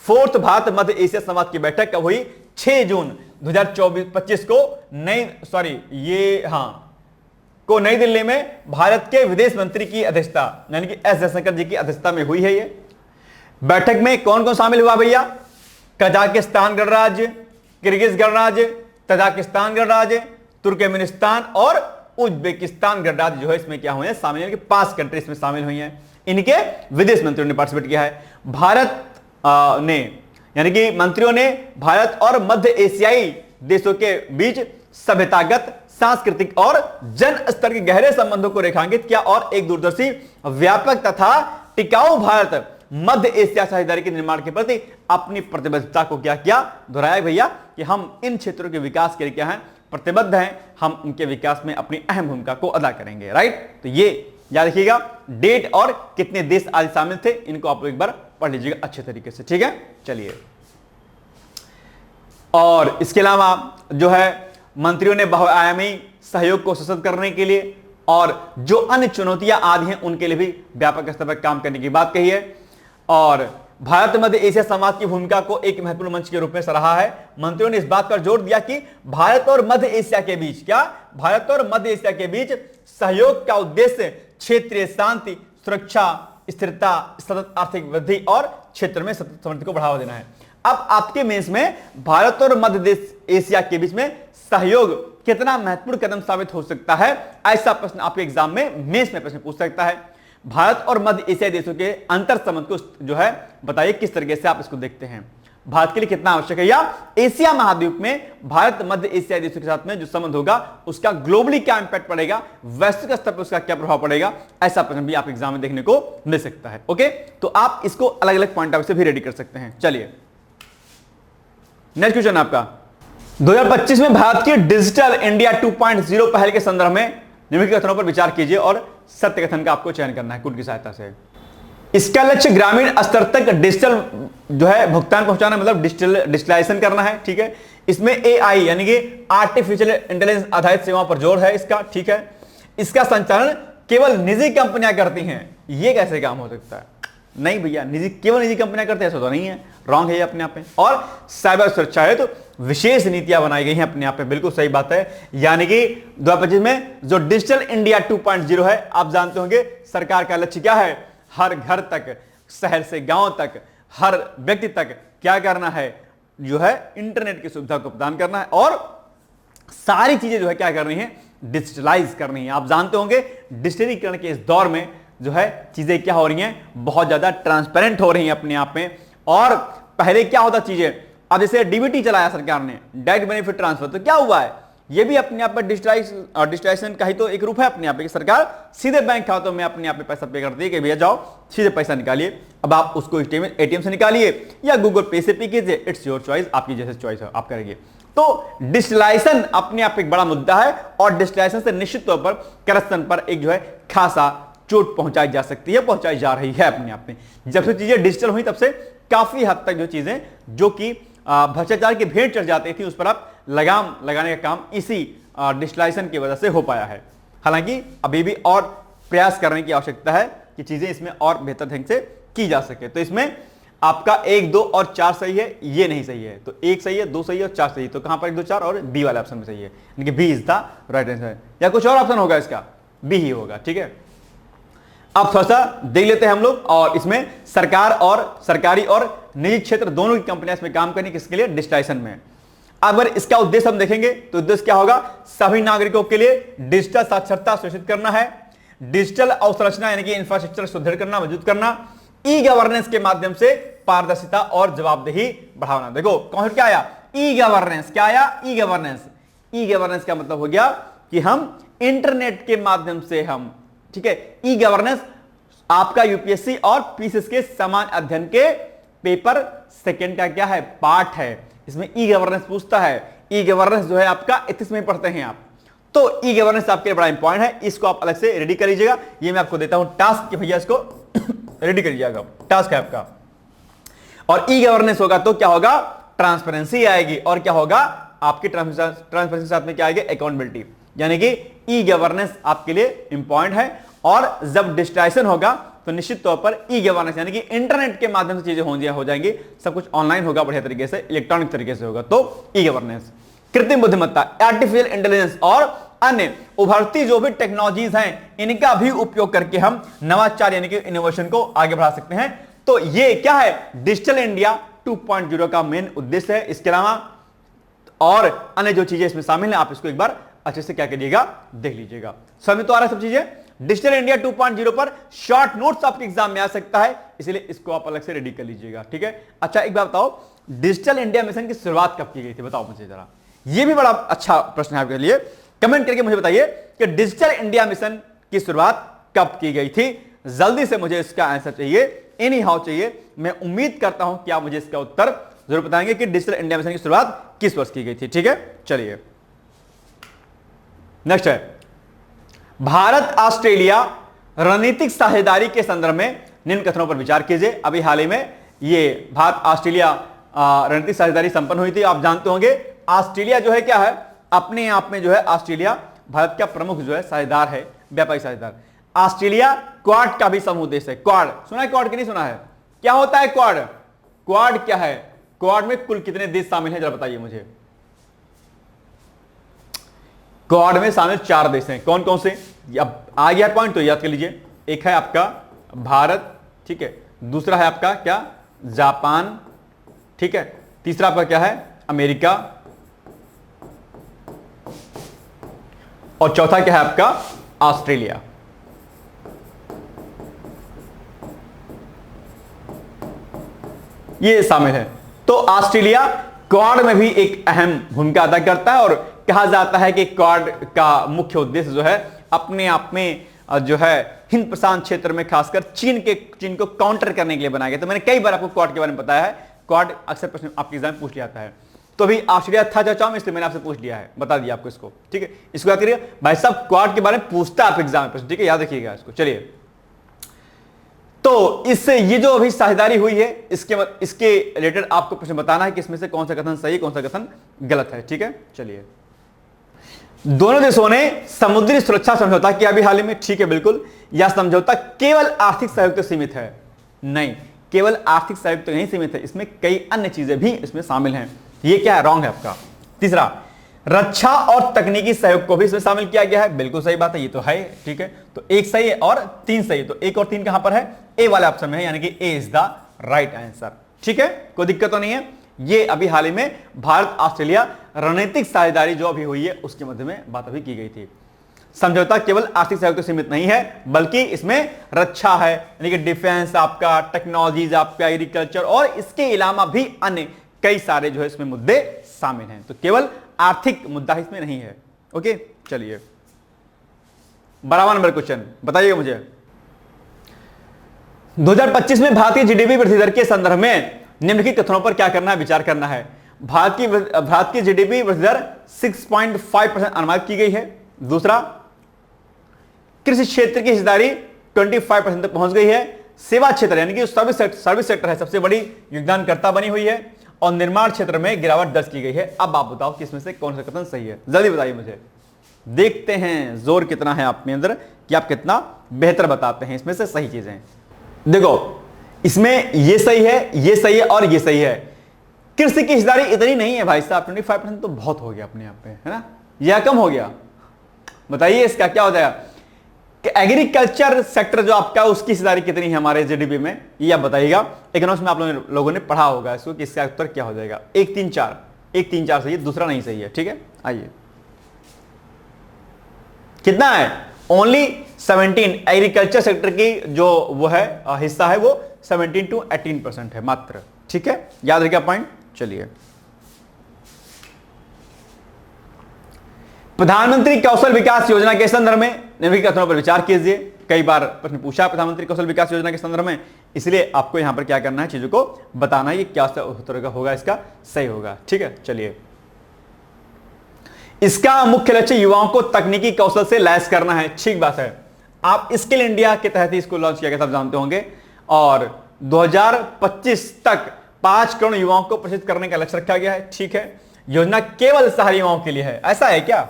4th भारत मध्य एशिया संवाद की बैठक कब हुई, 6 जून 2025 को नई दिल्ली में भारत के विदेश मंत्री की अध्यक्षता यानी कि एस जयशंकर जी की अध्यक्षता में हुई है। ये बैठक में कौन कौन शामिल हुआ भैया, कजाकिस्तान गणराज्य, किर्गिज गणराज्य, तजाकिस्तान गणराज्य, तुर्कमेनिस्तान और उज्बेकिस्तान गणराज्य जो है इसमें क्या हुए हैं शामिल, 5 कंट्री इसमें शामिल हुई हैं। इनके विदेश मंत्रियों ने पार्टिसिपेट किया है। भारत ने यानी कि मंत्रियों ने भारत और मध्य एशियाई देशों के बीच सभ्यतागत, सांस्कृतिक और जन स्तर के गहरे संबंधों को रेखांकित किया और एक दूरदर्शी, व्यापक तथा टिकाऊ भारत मध्य एशिया साझेदारी के निर्माण के प्रति अपनी प्रतिबद्धता को क्या किया, दोहराया भैया कि हम इन क्षेत्रों के विकास के लिए क्या है, प्रतिबद्ध हैं, हम उनके विकास में अपनी अहम भूमिका को अदा करेंगे। राइट, तो ये याद रखिएगा, डेट और कितने देश आदि शामिल थे, इनको आप एक बार पढ़ लीजिएगा अच्छे तरीके से। ठीक है, चलिए। और इसके अलावा जो है मंत्रियों ने बहुआयामी सहयोग को सशक्त करने के लिए और जो अन्य चुनौतियां आदि हैं उनके लिए भी व्यापक स्तर पर काम करने की बात कही है। और भारत मध्य एशिया समाज की भूमिका को एक महत्वपूर्ण मंच के रूप में सराहा है। मंत्रियों ने इस बात पर जोर दिया कि भारत और मध्य एशिया के बीच भारत और मध्य एशिया के बीच सहयोग का उद्देश्य क्षेत्रीय शांति, सुरक्षा, स्थिरता, सतत आर्थिक वृद्धि और क्षेत्र में सतत समृद्धि को बढ़ावा देना है। अब आपके मेंस में भारत और मध्य एशिया के बीच में सहयोग कितना महत्वपूर्ण कदम साबित हो सकता है, ऐसा प्रश्न आपके एग्जाम में मेंस में प्रश्न पूछ सकता है। भारत और मध्य एशियाई देशों के अंतर संबंध को जो है बताइए किस तरीके से आप इसको देखते हैं, भारत के लिए कितना आवश्यक है, या एशिया महाद्वीप में भारत मध्य एशियाई देशों के साथ में जो संबंध होगा उसका ग्लोबली क्या इंपैक्ट पड़ेगा, वैश्विक स्तर पर उसका क्या प्रभाव पड़ेगा, ऐसा प्रश्न भी आप एग्जाम में देखने को मिल सकता है। ओके, तो आप इसको अलग अलग पॉइंट ऑफ व्यू से भी रेडी कर सकते हैं। चलिए नेक्स्ट क्वेश्चन आपका, 2025 में भारत की डिजिटल इंडिया 2.0 पहल के संदर्भ में निम्नलिखित कथनों पर विचार कीजिए और सत्य कथन का आपको चयन करना है कुल की सहायता से। इसका लक्ष्य ग्रामीण स्तर तक डिजिटल जो है भुगतान पहुंचाना, मतलब डिजिटलाइजेशन करना है। ठीक है, इसमें एआई यानी कि आर्टिफिशियल इंटेलिजेंस आधारित सेवाओं पर जोर है इसका। ठीक है, इसका संचालन केवल निजी कंपनियां करती हैं, ये कैसे काम हो सकता है? नहीं भैया, केवल निजी कंपनियां करते हैं ऐसा तो नहीं है, रॉन्ग है ये अपने आप में। और साइबर सुरक्षा है तो विशेष नीतियां बनाई गई हैं अपने आप में, बिल्कुल सही बात है। यानी कि 2025 में जो डिजिटल इंडिया 2.0 है, आप जानते होंगे सरकार का लक्ष्य क्या है, हर घर तक, शहर से गांव तक, हर व्यक्ति तक क्या करना है, जो है इंटरनेट की सुविधा को प्रदान करना है और सारी चीजें जो है क्या करनी है, डिजिटलाइज करनी है। आप जानते होंगे डिजिटलीकरण के इस दौर में जो है चीजें क्या हो रही हैं, बहुत ज्यादा ट्रांसपेरेंट हो रही हैं अपने आप में। और पहले क्या होता चीजें, अब जैसे डीबीटी चलाया सरकार ने, डायरेक्ट बेनिफिट ट्रांसफर, तो क्या हुआ है, ये भी अपने आप में डिजिटलाइजेशन का ही तो एक रूप है अपने आप में। सरकार सीधे बैंक खातों में अपने आप में पैसा पे करती है कि भैया जाओ सीधे पैसा निकालिए। अब आप उसको एटीएम से निकालिए या गूगल पे से पे कीजिए, इट्स योर चॉइस, आपकी जैसे चॉइस है आप करेंगे। तो डिजिटलाइजेशन अपने आप एक बड़ा मुद्दा है और डिजिटलाइजेशन से निश्चित तौर पर करप्शन पर एक जो है खासा चोट पहुंचाई जा सकती है, पहुंचाई जा रही है अपने आप में। जब से चीजें डिजिटल हुई तब से काफी हद तक जो चीजें जो कि भ्रष्टाचार की भेंट चढ़ जाती थी उस पर आप लगाम लगाने का काम इसी डिजिटलाइजेशन की वजह से हो पाया है। हालांकि अभी भी और प्रयास करने की आवश्यकता है कि चीजें इसमें और बेहतर ढंग से की जा सके। तो इसमें आपका 1, 2 और 4 सही है, ये नहीं सही है। तो 1 सही है, 2 सही है और 4 सही है। तो कहां पर 1, 2, 4 और बी वाले ऑप्शन में सही है, यानी कि B is the right answer. या कुछ और ऑप्शन होगा इसका, बी ही होगा। ठीक है, अब थोड़ा सा देख लेते हैं हम लोग। और इसमें सरकार और सरकारी और निजी क्षेत्र दोनों की कंपनियां इसमें काम करेंगी, किसके लिए, डिजिटलाइजेशन में। अगर इसका उद्देश्य हम देखेंगे तो उद्देश्य क्या होगा, सभी नागरिकों के लिए डिजिटल साक्षरता सुनिश्चित करना है, डिजिटल अवसंरचना यानी कि इंफ्रास्ट्रक्चर सुदृढ़ करना, मजबूत करना, ई गवर्नेंस के माध्यम से पारदर्शिता और जवाबदेही बढ़ाना। देखो कॉन्सेप्ट क्या आया, ई गवर्नेंस। क्या आया, ई गवर्नेंस। ई गवर्नेंस का मतलब हो गया कि हम इंटरनेट के माध्यम से हम, ठीक है, ई गवर्नेंस आपका यूपीएससी और पीसीएस के समान अध्ययन के पेपर सेकंड का क्या है, पार्ट है। इसमें ई गवर्नेंस पूछता है। ई गवर्नेंस जो है आपका एथिक्स में पढ़ते हैं आप, तो ई गवर्नेंस आपके लिए बड़ा इंपॉर्टेंट है, इसको आप अलग से रेडी कर लीजिएगा। ये मैं आपको देता हूं टास्क कि भैया इसको रेडी कर लीजिएगा, टास्क है आपका। और ई गवर्नेंस होगा तो क्या होगा, ट्रांसपेरेंसी आएगी, और क्या होगा आपकी ट्रांसपेरेंसी के साथ में क्या आएगी, अकाउंटेबिलिटी। यानी कि ई गवर्नेंस आपके लिए इंपॉर्टेंट है। और जब डिजिटाइजेशन होगा तो निश्चित तौर पर ई गवर्नेंस यानी कि इंटरनेट के माध्यम से चीजें हो जाएंगी, सब कुछ ऑनलाइन होगा, बढ़िया तरीके से इलेक्ट्रॉनिक तरीके से होगा। तो ई गवर्नेंस, कृत्रिम बुद्धिमत्ता, आर्टिफिशियल इंटेलिजेंस और अन्य उभरती जो भी टेक्नोलॉजीज हैं इनका भी उपयोग करके हम नवाचार यानी कि इनोवेशन को आगे बढ़ा सकते हैं। तो ये क्या है, डिजिटल इंडिया 2.0 का मेन उद्देश्य है। इसके अलावा और अन्य जो चीजें इसमें शामिल हैं आप इसको एक बार अच्छे से क्या करिएगा, देख लीजिएगा। समझ में तो आ रहा है सब चीजें। डिजिटल इंडिया 2.0 पर शॉर्ट नोट्स आपके एग्जाम में आ सकता है, इसलिए इसको आप अलग से रेडी कर लीजिएगा, ठीक है। अच्छा एक बात बताओ, डिजिटल इंडिया मिशन की शुरुआत कब की गई थी, बताओ मुझे जरा, यह भी बड़ा अच्छा प्रश्न है आपके लिए। कमेंट करके मुझे बताइए कि डिजिटल इंडिया मिशन की शुरुआत कब की गई थी। जल्दी से मुझे इसका आंसर चाहिए, एनी हाउ चाहिए। मैं उम्मीद करता हूं कि आप मुझे इसका उत्तर जरूर बताएंगे कि डिजिटल इंडिया मिशन की शुरुआत किस वर्ष की गई थी, ठीक है। चलिए नेक्स्ट है, भारत ऑस्ट्रेलिया रणनीतिक साझेदारी के संदर्भ में निम्न कथनों पर विचार कीजिए। अभी हाल ही में ये भारत ऑस्ट्रेलिया रणनीतिक साझेदारी संपन्न हुई थी। आप जानते होंगे ऑस्ट्रेलिया जो है क्या है, अपने आप में जो है ऑस्ट्रेलिया भारत का प्रमुख जो है साझेदार है, व्यापारिक साझेदार। ऑस्ट्रेलिया क्वाड का भी समूह देश है। क्वाड सुना है, क्वाड की नहीं सुना है, क्या होता है क्वाड? क्वाड क्या है? क्वाड में कुल कितने देश शामिल हैं जरा बताइए मुझे। क्वाड में शामिल 4 देश हैं, कौन कौन से? अब आ गया पॉइंट तो याद कर लीजिए। एक है आपका भारत, ठीक है, दूसरा है आपका क्या, जापान, ठीक है, तीसरा आपका क्या है, अमेरिका, और चौथा क्या है आपका, ऑस्ट्रेलिया। ये शामिल है। तो ऑस्ट्रेलिया क्वाड में भी एक अहम भूमिका अदा करता है और कहा जाता है कि क्वाड का मुख्य उद्देश्य जो है अपने आप में जो है हिंद प्रशांत क्षेत्र में खासकर चीन को काउंटर करने के लिए बनाया गया। तो मैंने कई बार आपको क्वाड के बारे में बताया है, क्वाड अक्सर प्रश्न आपके एग्जाम में पूछ लिया जाता है। तो अभी ऑस्ट्रेलिया था चाचा में, इसलिए मैंने आपसे पूछ लिया है, बता दिया आपको इसको, ठीक है। इसको याद करिए भाई साहब, क्वाड के बारे में पूछता है आप एग्जाम में, ठीक है, याद रखिएगा इसको। चलिए तो इससे ये जो अभी साझेदारी हुई है इसके रिलेटेड आपको प्रश्न बताना है कि इसमें से कौन सा कथन सही, कौन सा कथन गलत है, ठीक है। चलिए, दोनों देशों ने समुद्री सुरक्षा समझौता किया अभी हाल ही में, ठीक है, बिल्कुल। यह समझौता केवल आर्थिक सहयोग तक सीमित है? नहीं, केवल आर्थिक सहयोग तक नहीं सीमित है, इसमें कई अन्य चीजें भी इसमें शामिल हैं। ये क्या है, रॉन्ग है आपका। तीसरा, रक्षा और तकनीकी सहयोग को भी इसमें शामिल किया गया है, बिल्कुल सही बात है, ये तो है, ठीक है। तो एक सही है और 3 सही है, तो 1 और 3 कहां पर है, ए वाले ऑप्शन में है, यानी कि A is the right answer, ठीक है, कोई दिक्कत तो नहीं है। ये अभी हाल ही में भारत ऑस्ट्रेलिया रणनीतिक साझेदारी जो अभी हुई है उसके मध्य में बात अभी की गई थी। समझौता केवल आर्थिक सहयोग तक सीमित नहीं है, बल्कि इसमें रक्षा है, यानी कि डिफेंस आपका, टेक्नोलॉजीज आपका, एग्रीकल्चर और इसके अलावा भी अन्य कई सारे जो है इसमें मुद्दे शामिल हैं। तो केवल आर्थिक मुद्दा इसमें नहीं है, ओके। चलिए 12वां नंबर क्वेश्चन बताइएगा मुझे, 2025 में भारतीय जीडीपी वृद्धि दर के संदर्भ में निम्नलिखित कथनों पर क्या करना है, विचार करना है। भारत की जीडीपी वृद्धि दर 6.5% अनुमानित की गई है। दूसरा, कृषि क्षेत्र की हिस्सेदारी 25% तक पहुंच गई है। सेवा क्षेत्र यानी कि सर्विस सेक्टर है, सबसे बड़ी योगदानकर्ता बनी हुई है। और निर्माण क्षेत्र में गिरावट दर्ज की गई है। अब आप बताओ कि इसमें से कौन सा कथन सही है, जल्दी बताइए मुझे। देखते हैं जोर कितना है आप में अंदर कि आप कितना बेहतर बताते हैं इसमें से सही चीजें। देखो इसमें ये सही है, ये सही है और ये सही है। कृषि की हिस्सेदारी इतनी नहीं है भाई साहब, 25% तो बहुत हो गया अपने आप पे, है ना, यह कम हो गया। बताइए इसका क्या हो जाएगा कि एग्रीकल्चर सेक्टर जो आपका उसकी हिस्सेदारी कितनी है हमारे जीडीपी में, ये आप बताइएगा। इकोनॉमिक्स में आप लोगों ने पढ़ा होगा इसको कि इसका उत्तर क्या हो जाएगा। 1 3 4 सही है, दूसरा नहीं सही है, ठीक है। आइए कितना है, ओनली 17। एग्रीकल्चर सेक्टर की जो वो है हिस्सा है वो 17 to 18% है मात्र, ठीक है, याद रखिए पॉइंट। चलिए, प्रधानमंत्री कौशल विकास योजना के संदर्भ में निम्नलिखित कथनों पर विचार कीजिए। कई बार प्रश्न पूछा प्रधानमंत्री कौशल विकास योजना के संदर्भ में, इसलिए आपको यहां पर क्या करना है, चीजों को बताना है कि क्या उत्तर होगा इसका सही होगा, ठीक है। चलिए, इसका मुख्य लक्ष्य युवाओं को तकनीकी कौशल से लैस करना है, ठीक बात है। आप स्किल इंडिया के तहत ही इसको लॉन्च किया गया, सब जानते होंगे। और 2025 तक 5 करोड़ युवाओं को प्रशिक्षित करने का लक्ष्य रखा गया है, ठीक है। योजना केवल शहरी युवाओं के लिए है, ऐसा है क्या?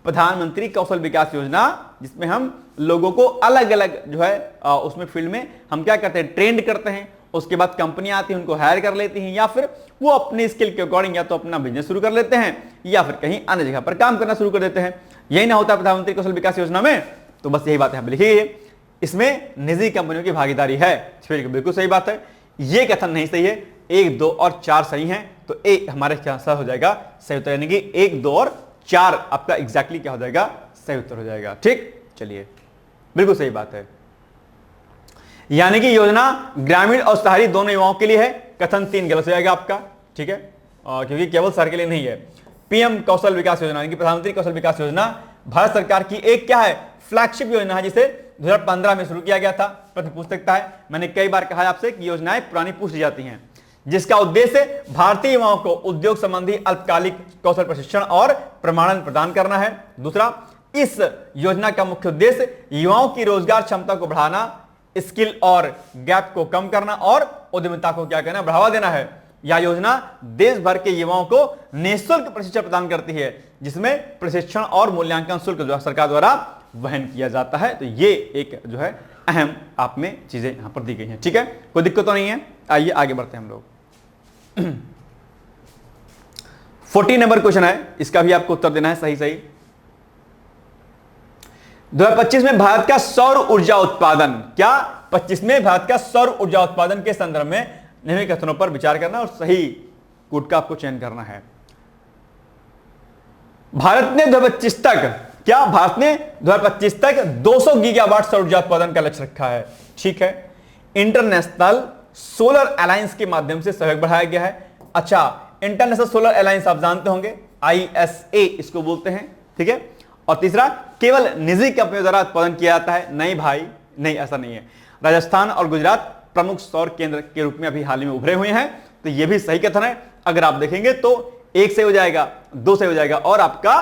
प्रधानमंत्री कौशल विकास योजना, जिसमें हम लोगों को अलग अलग जो है उसमें फील्ड में हम क्या करते हैं, ट्रेंड करते हैं। उसके बाद कंपनियां आती हैं, उनको हायर कर लेती हैं, या फिर वो अपने स्किल के अकॉर्डिंग या तो अपना बिजनेस शुरू कर लेते हैं या फिर कहीं अन्य जगह पर काम करना शुरू कर देते हैं। यही ना होता प्रधानमंत्री कौशल विकास योजना में, तो बस यही बात है लिखी है। इसमें निजी कंपनियों की भागीदारी है, बिल्कुल सही बात है। ये कथन नहीं सही है, 1 2 और 4 सही हैं, तो ए हमारे क्या हो जाएगा, सही उत्तर, यानी कि 1 2 और 4 आपका एग्जैक्टली क्या हो जाएगा, सही उत्तर हो जाएगा, ठीक। चलिए बिल्कुल सही बात है। यानी कि योजना ग्रामीण और शहरी दोनों युवाओं के लिए है। कथन 3 गलत हो जाएगा आपका, ठीक है, क्योंकि केवल शहर के लिए नहीं है। पीएम कौशल विकास योजना यानी कि प्रधानमंत्री कौशल विकास योजना भारत सरकार की एक क्या है, फ्लैगशिप योजना है, जिसे 2015 में शुरू किया गया था। प्रश्न पूछ सकता है, मैंने कई बार कहा आपसे कि योजनाएं पुरानी पूछ ली जाती हैं, जिसका उद्देश्य भारतीय युवाओं को उद्योग संबंधी अल्पकालिक कौशल प्रशिक्षण और प्रमाणन प्रदान करना है। दूसरा, इस योजना का मुख्य उद्देश्य युवाओं की रोजगार क्षमता को बढ़ाना, स्किल और गैप को कम करना और उद्यमिता को क्या कहना, बढ़ावा देना है। यह योजना देश भर के युवाओं को निःशुल्क प्रशिक्षण प्रदान करती है, जिसमें प्रशिक्षण और मूल्यांकन शुल्क जो सरकार द्वारा वहन किया जाता है। तो ये एक जो है अहम आप में चीजें यहां पर दी गई हैं, ठीक है, कोई दिक्कत तो नहीं है। आइए आगे बढ़ते हैं हम लोग। 14 नंबर क्वेश्चन है, इसका भी आपको उत्तर देना है सही सही। 2025 में भारत का सौर ऊर्जा उत्पादन, क्या 25 में भारत का सौर ऊर्जा उत्पादन के संदर्भ में निम्नलिखित कथनों पर विचार करना और सही कूट का आपको चयन करना है। भारत ने 2025 तक, क्या भारत ने 2025 तक 200 गीगावाट सौर ऊर्जा उत्पादन का लक्ष्य रखा है, ठीक है। इंटरनेशनल सोलर अलायंस के माध्यम से सहयोग बढ़ाया गया है। अच्छा, इंटरनेशनल सोलर अलायंस आप जानते होंगे, ISA इसको बोलते हैं, ठीक है। और तीसरा, केवल निजी कंपनियों द्वारा उत्पादन किया जाता है। नहीं भाई, नहीं, ऐसा नहीं है। राजस्थान और गुजरात प्रमुख सौर केंद्र के रूप में अभी हाल ही में उभरे हुए हैं, तो यह भी सही कथन है। अगर आप देखेंगे तो 1 से हो जाएगा, 2 से हो जाएगा और आपका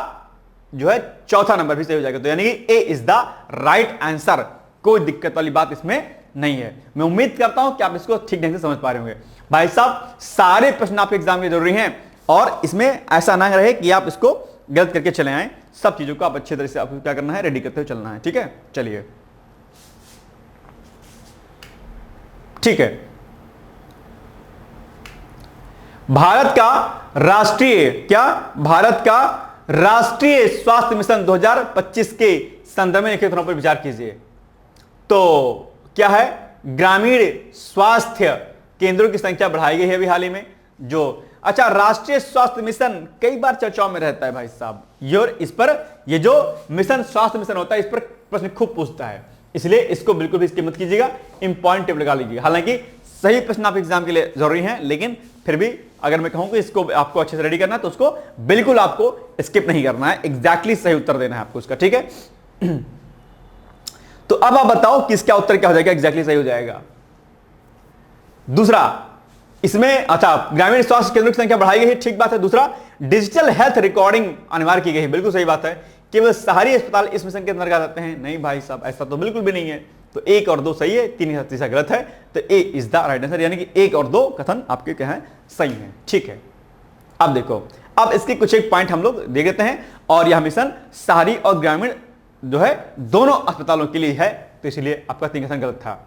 जो है चौथा नंबर भी सही हो जाएगा। तो यानी कि A is the right answer, कोई दिक्कत वाली बात इसमें नहीं है। मैं उम्मीद करता हूं कि आप इसको ठीक ढंग से समझ पा रहे होंगे। भाई साहब, सारे प्रश्न आपके एग्जाम में जरूरी हैं और इसमें ऐसा ना रहे कि आप इसको गलत करके चले आए। सब चीजों को आप अच्छे तरह से आपको क्या करना है, रेडी करते हुए चलना है, ठीक है। चलिए, ठीक है। भारत का राष्ट्रीय, क्या भारत का राष्ट्रीय स्वास्थ्य मिशन 2025 के संदर्भ में लिखित पर विचार कीजिए। तो क्या है, ग्रामीण स्वास्थ्य केंद्रों की संख्या बढ़ाई गई है अभी हाल ही में जो। अच्छा, राष्ट्रीय स्वास्थ्य मिशन कई बार चर्चाओं में रहता है भाई साहब, इस पर ये जो मिशन स्वास्थ्य मिशन होता है इस पर प्रश्न खूब पूछता है, इसलिए इसको बिल्कुल भी इसकी मत कीजिएगा, इंपॉर्टेंट टेबल लगा लीजिएगा। हालांकि सही प्रश्न आप एग्जाम के लिए जरूरी हैं, लेकिन फिर भी अगर मैं कहूं कि इसको आपको अच्छे से रेडी करना है तो उसको बिल्कुल आपको स्किप नहीं करना है, एग्जैक्टली सही उत्तर देना है आपको उसका, ठीक है। तो अब आप बताओ किसका उत्तर क्या हो जाएगा, एग्जैक्टली सही हो जाएगा। दूसरा, इसमें अच्छा, ग्रामीण स्वास्थ्य केंद्रों की संख्या बढ़ाई गई है, ठीक बात है। दूसरा, डिजिटल हेल्थ रिकॉर्डिंग अनिवार्य की गई है, बिल्कुल सही बात है। केवल शहरी अस्पताल इस मिशन के अंतर्गत आते हैं, नहीं भाई साहब, ऐसा तो बिल्कुल भी नहीं है। तो 1 और 2 सही है, 3 तीसरा गलत है। तो ए इज द राइट आंसर, यानी कि 1 और 2 कथन आपके क्या है, सही है, ठीक है। अब देखो, अब इसके कुछ एक पॉइंट हम लोग देख लेते हैं। और यह मिशन शहरी और ग्रामीण जो है दोनों अस्पतालों के लिए है, तो इसलिए आपका 3 कथन गलत था।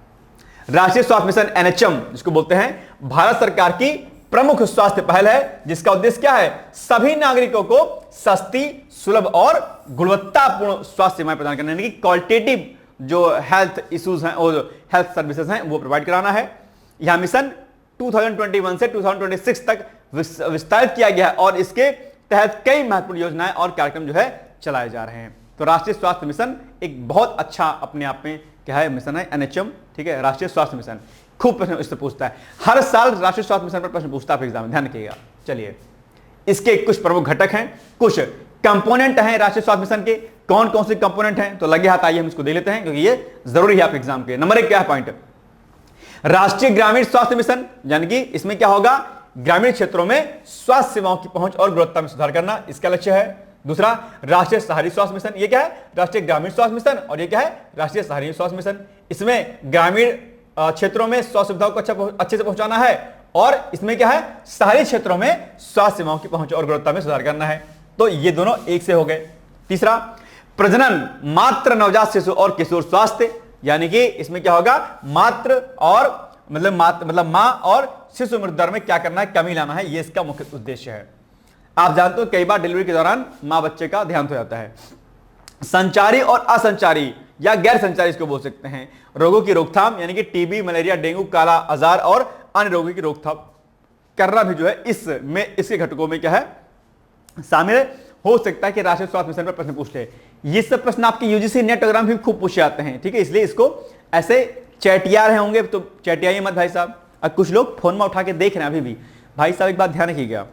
राष्ट्रीय स्वास्थ्य मिशन NHM जिसको बोलते हैं, भारत सरकार की प्रमुख स्वास्थ्य पहल है, जिसका उद्देश्य क्या है, सभी नागरिकों को सस्ती, सुलभ और गुणवत्तापूर्ण स्वास्थ्य सेवाएं प्रदान करना, यानी कि क्वालिटेटिव जो हेल्थ इश्यूज हैं और हेल्थ सर्विसेज हैं वो प्रोवाइड कराना है। यह मिशन 2021 से 2026 तक विस्तारित किया गया है और इसके तहत कई महत्वपूर्ण योजनाएं और कार्यक्रम जो है चलाए जा रहे हैं। तो राष्ट्रीय स्वास्थ्य मिशन एक बहुत अच्छा अपने आप में क्या है, मिशन है NHM, ठीक है, राष्ट्रीय स्वास्थ्य मिशन। खूब प्रश्न इससे पूछता है, हर साल राष्ट्रीय स्वास्थ्य मिशन पर प्रश्न पूछता है एग्जाम में, ध्यान रखिएगा। चलिए, इसके कुछ प्रमुख घटक हैं, कुछ कंपोनेंट हैं राष्ट्रीय स्वास्थ्य मिशन के। कौन कौन से कंपोनेंट हैं, तो लगे हाथ आइए हम इसको देख लेते हैं, क्योंकि ये जरूरी है आपके एग्जाम के। नंबर 1 क्या है पॉइंट, राष्ट्रीय ग्रामीण स्वास्थ्य मिशन, यानी कि इसमें क्या होगा, ग्रामीण क्षेत्रों में स्वास्थ्य सेवाओं की पहुंच और गुणवत्ता में सुधार करना, इसका लक्ष्य है। दूसरा, राष्ट्रीय शहरी स्वास्थ्य मिशन, ये क्या है, राष्ट्रीय ग्रामीण स्वास्थ्य मिशन, और ये क्या है, राष्ट्रीय शहरी स्वास्थ्य मिशन। इसमें ग्रामीण क्षेत्रों में स्वास्थ्य सुविधाओं को अच्छे से पहुंचाना है, और इसमें क्या है, शहरी क्षेत्रों में स्वास्थ्य सेवाओं की पहुंच और गुणवत्ता में सुधार करना है। तो ये दोनों एक से हो गए। तीसरा, प्रजनन, मात्र, नवजात शिशु और किशोर स्वास्थ्य, यानी कि इसमें क्या होगा, मात्र और मतलब मां और शिशु मृत्यु दर में क्या करना है, कमी लाना है, ये इसका मुख्य उद्देश्य है। आप जानते हो कई बार डिलीवरी के दौरान मां बच्चे का देहांत हो जाता है। संचारी और असंचारी या गैर संचारी इसको बोल सकते हैं रोगों की रोकथाम, यानी कि टीबी, मलेरिया, डेंगू, काला आजार और अन्य रोगों की रोकथाम करना भी जो है इसमें, इसके घटकों में क्या है शामिल है। हो सकता है कि राष्ट्रीय स्वास्थ्य मिशन पर प्रश्न पूछ ले। ये सब प्रश्न आपके यूजीसी नेट एग्जाम भी खूब पूछे जाते हैं, ठीक है, इसलिए इसको ऐसे चैटिया रहे होंगे तो चैटियाइए मत भाई साहब। अब कुछ लोग फोन में उठा के देख रहे हैं अभी भी, भाई साहब एक बात ध्यान रखिएगा,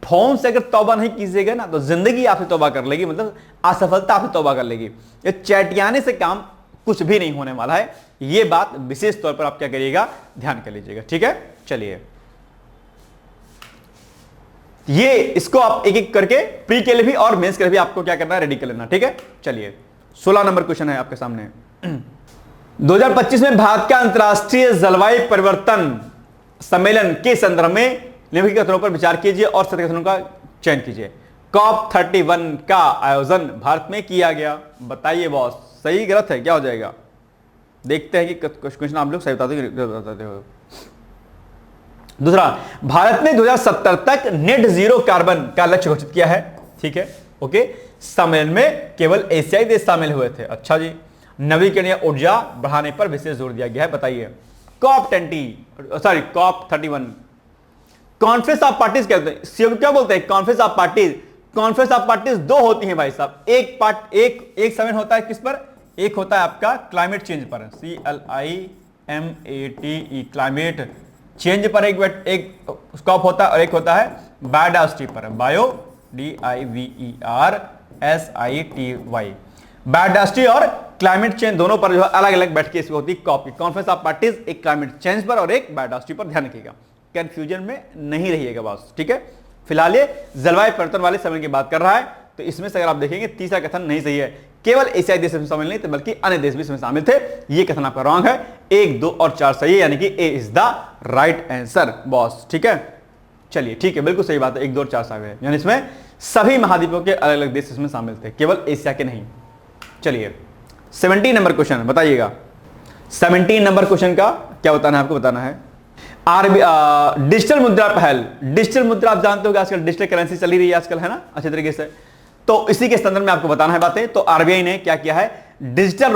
फोन से अगर तौबा नहीं कीजिएगा ना तो जिंदगी आपसे तौबा कर लेगी, मतलब असफलता आपसे तौबा कर लेगी। ये चैटियाने से काम कुछ भी नहीं होने वाला है, ये बात विशेष तौर पर आप क्या करिएगा, ध्यान कर लीजिएगा, ठीक है। चलिए ये इसको आप एक एक करके प्री के लिए भी और मेंस के लिए भी आपको क्या करना है, रेडी कर लेना, ठीक है। चलिए 16 नंबर क्वेश्चन है आपके सामने। 2025 में भारत का अंतर्राष्ट्रीय जलवायु परिवर्तन सम्मेलन के संदर्भ में निम्नलिखित कथनों पर विचार कीजिए और सत्य कथनों का चयन कीजिए। COP31 का आयोजन भारत में किया गया, बताइए बॉस सही गलत है, क्या हो जाएगा, देखते हैं कि क्वेश्चन आप लोग सही बताते हो। दूसरा, भारत ने 2070 तक नेट जीरो कार्बन का लक्ष्य घोषित किया है, ठीक है, ओके। सम्मेलन में केवल एशियाई देश शामिल हुए थे, अच्छा जी। नवीकरणीय ऊर्जा बढ़ाने पर विशेष जोर दिया गया है, बताइए। COP31 कॉन्फ्रेंस ऑफ पार्टीज क्या बोलते हैं, conference of parties. Conference of parties दो होती हैं भाई साहब, एक सम्मेलन होता है किस पर, एक होता है आपका क्लाइमेट चेंज पर, CLIMATE क्लाइमेट चेंज पर एक स्कॉप होता है, और एक होता है बायोडाइवर्सिटी पर, बायो DIVERSITY। बायोडाइवर्सिटी और क्लाइमेट चेंज दोनों पर जो है अलग अलग बैठ के इसकी होती है कॉप की। कॉन्फ्रेंस ऑफ पार्टीज एक क्लाइमेट चेंज पर और एक बायोडाइवर्सिटी पर, ध्यान रखिएगा, कंफ्यूजन में नहीं रहिएगा बॉस, ठीक है। फिलहाल ये जलवायु परिवर्तन वाले समय की बात कर रहा है, तो इसमें से अगर आप देखेंगे तीसरा कथन नहीं सही है, केवल एशियाई देश में शामिल नहीं थे बल्कि अन्य देश भी इसमें शामिल थे, ये कथन आपका रॉन्ग है। 1, 2 और 4 सही है, यानी कि A is the right answer boss, ठीक है। चलिए ठीक है, बिल्कुल सही बात है, 1, 2 और 4 सही है, यानी इसमें सभी महाद्वीपों के अलग अलग देश इसमें शामिल थे, केवल एशिया के नहीं। चलिए 17 नंबर क्वेश्चन बताइएगा। 17 नंबर क्वेश्चन का क्या बताना है आपको, बताना है डिजिटल मुद्रा पहल। डिजिटल मुद्रा आप जानते हो आजकल डिजिटल करेंसी चली रही है आजकल, है ना, अच्छे तरीके से, तो इसी के संदर्भ में आपको बताना है बातें। तो आरबीआई ने क्या किया है, डिजिटल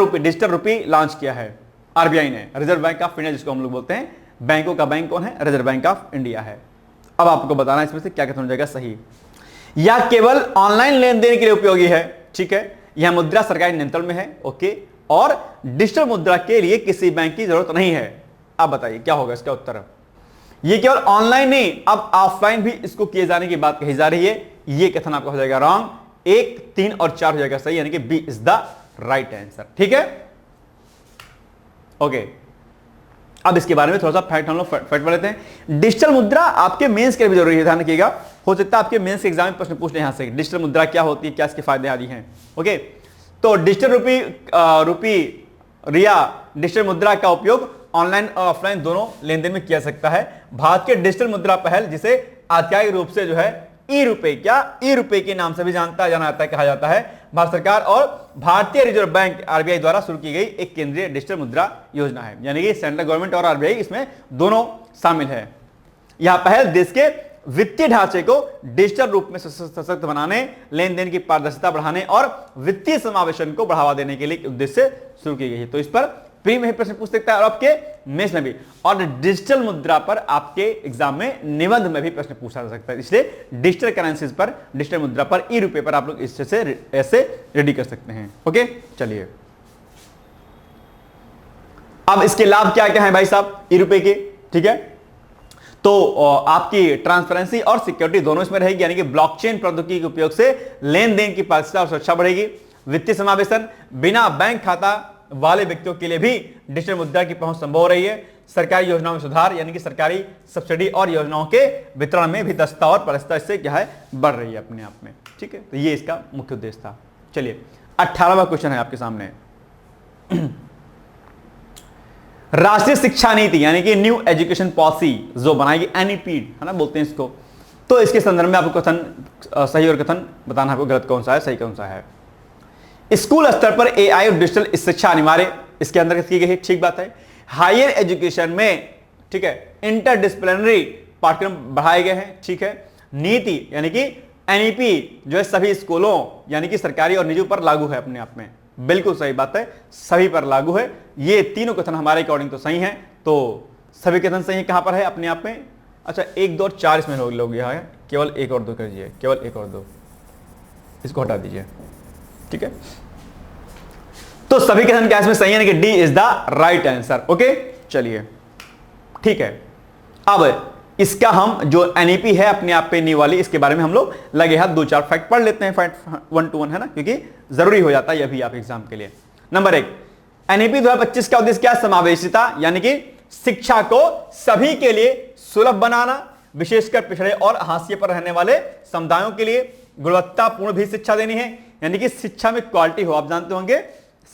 रुपी लॉन्च किया है आरबीआई ने, रिजर्व बैंक ऑफ इंडिया जिसको हम लोग बोलते हैं, बैंकों का बैंक कौन है, रिजर्व बैंक ऑफ इंडिया है। अब आपको बताना है इसमें से क्या कथन हो जाएगा सही। या केवल ऑनलाइन लेन देन के लिए उपयोगी है, ठीक है, यह मुद्रा सरकारी नियंत्रण में है, ओके, और डिजिटल मुद्रा के लिए किसी बैंक की जरूरत नहीं है। अब बताइए क्या होगा इसका उत्तर। ये केवल ऑनलाइन नहीं, अब ऑफलाइन भी इसको किए जाने की बात कही जा रही है, ये कथन आपका हो जाएगा रॉन्ग। 1, 3 और 4 हो जाएगा सही, यानी कि B is the right answer, ठीक है, ओके। अब इसके बारे में थोड़ा सा फैक्ट हम लोग फैक्ट पढ़ लेते हैं। डिजिटल मुद्रा आपके मेंस के लिए भी जरूरी है, ध्यान रखिएगा, हो सकता है आपके मेंस एग्जाम में प्रश्न पूछ ले यहां से, डिजिटल मुद्रा क्या होती है, क्या इसके फायदे आदि हैं, ओके। तो डिजिटल रुपी रिया डिजिटल मुद्रा का उपयोग ऑनलाइन और ऑफलाइन दोनों लेन देन में किया सकता है। भारत के डिजिटल मुद्रा पहल, जिसे आधिकारिक रूप से जो है ई रुपए के नाम से भी जाना जाता है, कहा जाता है, भारत सरकार और भारतीय रिजर्व बैंक आरबीआई द्वारा शुरू की गई एक केंद्रीय डिजिटल मुद्रा योजना है, यानी कि सेंट्रल गवर्नमेंट और आरबीआई इसमें दोनों शामिल है। यह पहल देश के वित्तीय ढांचे को डिजिटल रूप में सशक्त बनाने, लेन देन की पारदर्शिता बढ़ाने और वित्तीय समावेशन को बढ़ावा देने के लिए उद्देश्य से शुरू की गई है। तो इस पर प्री में ही प्रश्न पूछ सकता है और आपके मेंस में भी, और डिजिटल मुद्रा पर आपके एग्जाम में निबंध में भी प्रश्न पूछा जा सकता है, इसलिए डिजिटल करेंसीज पर, डिजिटल मुद्रा पर, ई रुपए पर आप लोग इस से ऐसे रेडी कर सकते हैं, ओके। चलिए अब इसके लाभ क्या क्या है भाई साहब ई रुपए के, ठीक है। तो आपकी ट्रांसपेरेंसी और सिक्योरिटी दोनों इसमें रहेगी, यानी कि ब्लॉकचेन प्रौद्योगिकी के उपयोग से लेन देन की पारदर्शिता और सुरक्षा बढ़ेगी। वित्तीय समावेशन, बिना बैंक खाता वाले व्यक्तियों के लिए भी डिजिटल मुद्रा की पहुंच संभव हो रही है। सरकारी योजनाओं में सुधार, यानी कि सरकारी सब्सिडी और योजनाओं के वितरण में भी दक्षता और पारदर्शिता इससे क्या है, बढ़ रही है अपने आप में, ठीक है। तो ये इसका मुख्य उद्देश्य था। चलिए 18वां क्वेश्चन है आपके सामने। राष्ट्रीय शिक्षा नीति यानी कि न्यू एजुकेशन पॉलिसी जो बनाएगी, एनईपी है ना बोलते हैं इसको, तो इसके संदर्भ में आपको कथन सही और कथन बताना, आपको गलत कौन सा है, सही कौन सा है। स्कूल स्तर पर एआई और डिजिटल शिक्षा अनिवार्य इसके अंदर की गई है, ठीक बात है। हायर एजुकेशन में, ठीक है, इंटरडिसिप्लिनरी पाठ्यक्रम बढ़ाए गए हैं, ठीक है। नीति यानी कि एनईपी जो है सभी स्कूलों यानी कि सरकारी और निजी पर लागू है अपने आप में, बिल्कुल सही बात है, सभी पर लागू है। ये तीनों कथन हमारे अकॉर्डिंग तो सही हैं, तो सभी कथन सही है, कहां पर है अपने आप में। अच्छा 1, 2 और 4 इसमें लोग यहाँ है, केवल 1 और 2 कर दीजिए, केवल 1 और 2, इसको हटा दीजिए, ठीक है। तो सभी कथन क्या इसमें सही है, कि D is the right answer. Okay, चलिए ठीक है। अब इसका हम जो एनईपी है अपने आप पे नी वाली, इसके बारे में हम लोग लगे हाथ 2-4 फैक्ट पढ़ लेते हैं, फैक्ट 1 to 1 है ना, क्योंकि जरूरी हो जाता है यह भी आप एग्जाम के लिए। नंबर 1, एनईपी 2025 का उद्देश्य क्या है? समावेशिता, यानी कि शिक्षा को सभी के लिए सुलभ बनाना, विशेषकर पिछड़े और हाशिए पर रहने वाले समुदायों के लिए गुणवत्तापूर्ण भी शिक्षा देनी है, यानी कि शिक्षा में क्वालिटी हो। आप जानते होंगे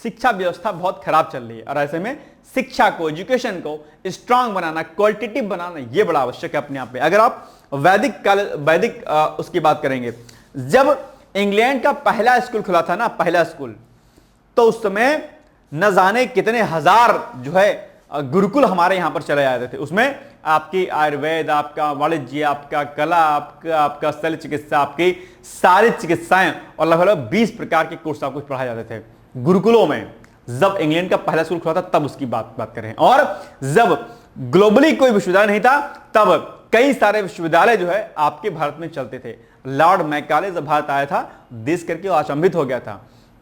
शिक्षा व्यवस्था बहुत खराब चल रही है, और ऐसे में शिक्षा को, एजुकेशन को स्ट्रांग बनाना, क्वालिटेटिव बनाना, यह बड़ा आवश्यक है अपने आप में। अगर आप वैदिक उसकी बात करेंगे, जब इंग्लैंड का पहला स्कूल खुला था ना, पहला स्कूल, तो उस समय न जाने कितने हजार जो है गुरुकुल हमारे यहां पर चले जाते थे। उसमें आपकी आयुर्वेद, आपका वाणिज्य, आपका कला, आपका शल्य चिकित्सा, आपकी सारी चिकित्साएं, और लगभग 20 प्रकार के कोर्स आपको पढ़ाए जाते थे गुरुकुलों में। जब इंग्लैंड का पहला स्कूल खुला था तब उसकी बात करें, और जब ग्लोबली कोई विश्वविद्यालय नहीं था तब कई सारे विश्वविद्यालय जो है आपके भारत में चलते थे। लॉर्ड मैकाले जब भारत आया था, देश करके वो अचंभित हो गया था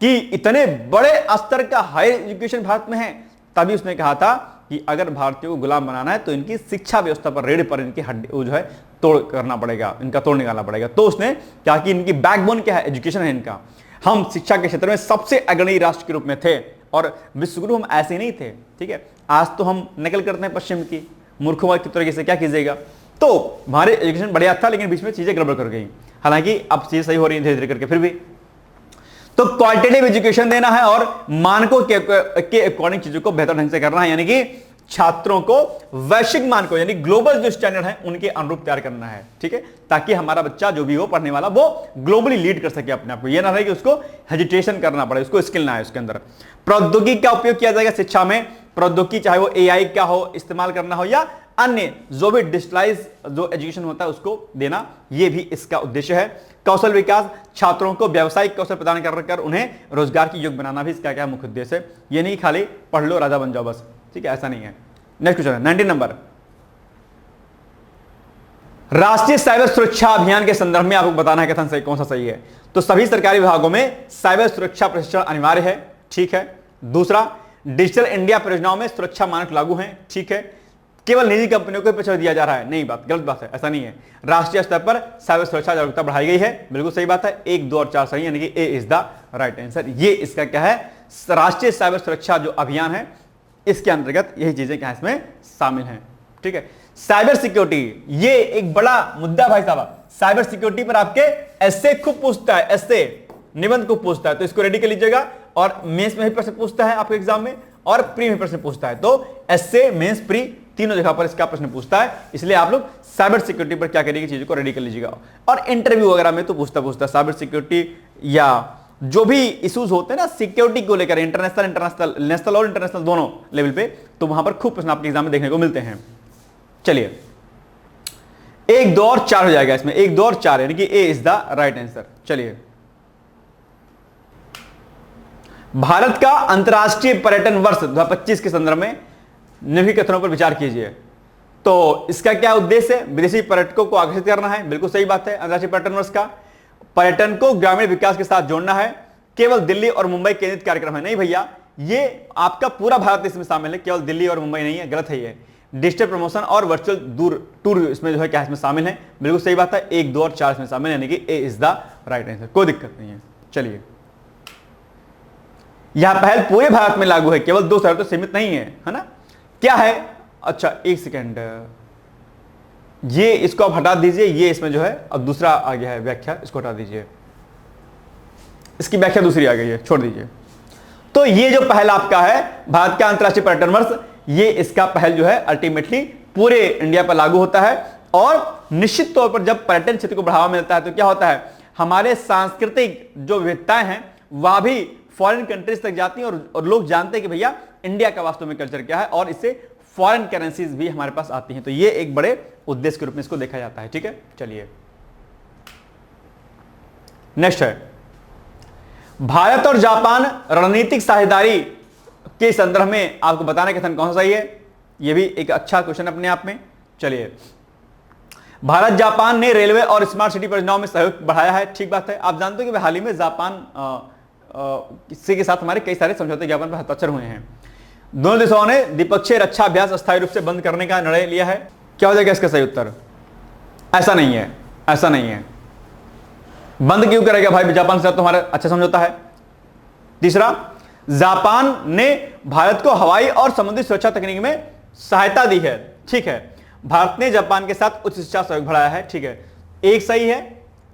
कि इतने बड़े स्तर का हायर एजुकेशन भारत में है। तभी उसने कहा था कि अगर भारतीयों को गुलाम बनाना है तो इनकी शिक्षा व्यवस्था पर, रेड पर इनकी हड्डी जो है तोड़ करना पड़ेगा, इनका तोड़ निकालना पड़ेगा। तो उसने कहा कि इनकी बैकबोन क्या है? एजुकेशन है इनका। हम शिक्षा के क्षेत्र में सबसे अग्रणी राष्ट्र के रूप में थे, और विश्वगुरु हम ऐसे नहीं थे, ठीक है। आज तो हम नकल करते हैं पश्चिम की, मूर्खों की तरीके से, क्या कीजिएगा। तो हमारे एजुकेशन बढ़िया था, लेकिन बीच में चीजें गड़बड़ कर गई। हालांकि अब चीजें सही हो रही है धीरे धीरे करके, फिर भी तो क्वालिटेटिव एजुकेशन देना है और मानकों के अकॉर्डिंग चीजों को बेहतर ढंग से करना है, यानी कि छात्रों को वैश्विक मानकों, यानी ग्लोबल जो स्टैंडर्ड है उनके अनुरूप तैयार करना है, ठीक है, ताकि हमारा बच्चा जो भी हो पढ़ने वाला वो ग्लोबली लीड कर सके अपने आप को। यह ना रहे कि उसको हेजिटेशन करना पड़े, उसको स्किल ना है उसके अंदर। प्रौद्योगिकी का उपयोग किया जाएगा शिक्षा में। प्रौद्योगिकी चाहे वो एआई का हो, इस्तेमाल करना हो, या अन्य जो भी डिजिटलाइज जो एजुकेशन होता है उसको देना, यह भी इसका उद्देश्य है। कौशल विकास, छात्रों को व्यावसायिक कौशल प्रदान कर उन्हें रोजगार की योग्य बनाना भी इसका क्या मुख्य उद्देश्य है। ये नहीं खाली पढ़ लो राजा बन जाओ बस, ठीक है, ऐसा नहीं है। नेक्स्ट क्वेश्चन 19 नंबर, राष्ट्रीय साइबर सुरक्षा अभियान के संदर्भ में आपको बताना है कथन सही कौन सा सही है। तो सभी सरकारी विभागों में साइबर सुरक्षा प्रशिक्षण अनिवार्य है, ठीक है। दूसरा, डिजिटल इंडिया परियोजनाओं में सुरक्षा मानक लागू हैं, ठीक है। केवल निजी कंपनियों को प्रचार दिया जा रहा है, नहीं, बात गलत बात है, ऐसा नहीं है। राष्ट्रीय स्तर पर साइबर सुरक्षा जागरूकता बढ़ाई गई है, बिल्कुल सही बात है। 1, 2 और 4 सही, यानी कि A is the right answer. ये इसका क्या है? राष्ट्रीय साइबर सुरक्षा जो अभियान है, इसके अंतर्गत यही चीजें क्या इसमें शामिल हैं, ठीक है। साइबर सिक्योरिटी, ये एक बड़ा मुद्दा भाई साहब। साइबर सिक्योरिटी पर आपके एसए खूब पूछता है, एसए निबंध को पूछता है, तो इसको रेडी कर लीजिएगा। और मेंस में भी प्रश्न पूछता है आपके एग्जाम में, और प्री में प्रश्न पूछता है। तो एसए, मेंस, प्री तीनों जगह पर इसका प्रश्न पूछता है, इसलिए आप लोग साइबर सिक्योरिटी पर क्या करिएगा, चीजों को रेडी कर लीजिएगा। और इंटरव्यू वगैरह में तो पूछता साइबर सिक्योरिटी या जो भी इश्यूज होते हैं ना सिक्योरिटी को लेकर, नेशनल और इंटरनेशनल दोनों लेवल पे, तो वहां पर खूब प्रश्न आपके एग्जाम में देखने को मिलते हैं। चलिए 1, 2 और 4 हो जाएगा इसमें, 1, 2 और 4, यानी कि A is the right answer. चलिए, भारत का अंतर्राष्ट्रीय पर्यटन वर्ष 2025 के संदर्भ में निम्नलिखित कथनों पर विचार कीजिए। तो इसका क्या उद्देश्य है? विदेशी पर्यटकों को आकर्षित करना है, बिल्कुल सही बात है। अंतर्राष्ट्रीय पर्यटन वर्ष का पर्यटन को ग्रामीण विकास के साथ जोड़ना है। केवल दिल्ली और मुंबई केंद्रित कार्यक्रम है, नहीं भैया, ये आपका पूरा भारत इसमें शामिल है, केवल दिल्ली और मुंबई नहीं है, गलत है ये। डिजिटल प्रमोशन और वर्चुअल टूर इसमें जो है क्या इसमें शामिल है, बिल्कुल सही बात है। 1, 2 और 4 इसमें शामिल है, यानी कि A is the right answer, कोई दिक्कत नहीं है। चलिए, यह पहल पूरे भारत में लागू है, केवल 2 शहरों तक सीमित नहीं है ना। क्या है? अच्छा, एक सेकेंड, ये इसको आप हटा दीजिए, ये इसमें जो है अब दूसरा आ गया है व्याख्या, इसको हटा दीजिए, इसकी व्याख्या दूसरी आ गई है, छोड़ दीजिए। तो ये जो पहल आपका है भारत का अंतर्राष्ट्रीय पर्यटन वर्ष, ये इसका पहल जो है अल्टीमेटली पूरे इंडिया पर लागू होता है। और निश्चित तौर पर जब पर्यटन क्षेत्र को बढ़ावा मिलता है तो क्या होता है, हमारे सांस्कृतिक जो विविधताएं हैं वह भी फॉरेन कंट्रीज तक जाती हैं, और लोग जानते हैं कि भैया इंडिया का वास्तव में कल्चर क्या है, और इससे फॉरेन करेंसीज भी हमारे पास आती हैं। तो ये एक बड़े उद्देश्य के रूप में इसको देखा जाता है, ठीक है। चलिए, नेक्स्ट है, भारत और जापान रणनीतिक साझेदारी के संदर्भ में आपको बताना कथन कौन सा सही है। यह भी एक अच्छा क्वेश्चन अपने आप में। चलिए, भारत जापान ने रेलवे और स्मार्ट सिटी परियोजनाओं में सहयोग बढ़ाया है, ठीक बात है। आप जानते हो कि हाल ही में जापान किसी के साथ हमारे कई सारे समझौते ज्ञापन पर हस्ताक्षर हुए हैं। दोनों देशों ने द्विपक्षीय रक्षा अभ्यास अस्थायी रूप से बंद करने का निर्णय लिया है। क्या हो जाएगा इसका सही उत्तर? ऐसा नहीं है, ऐसा नहीं है। बंद क्यों करेगा भाई? जापान के साथ तुम्हारा अच्छा समझौता है। तीसरा, जापान ने भारत को हवाई और समुद्री सुरक्षा तकनीक में सहायता दी है, ठीक है। भारत ने जापान के साथ उच्च शिक्षा सहयोग बढ़ाया है, ठीक है। एक सही है,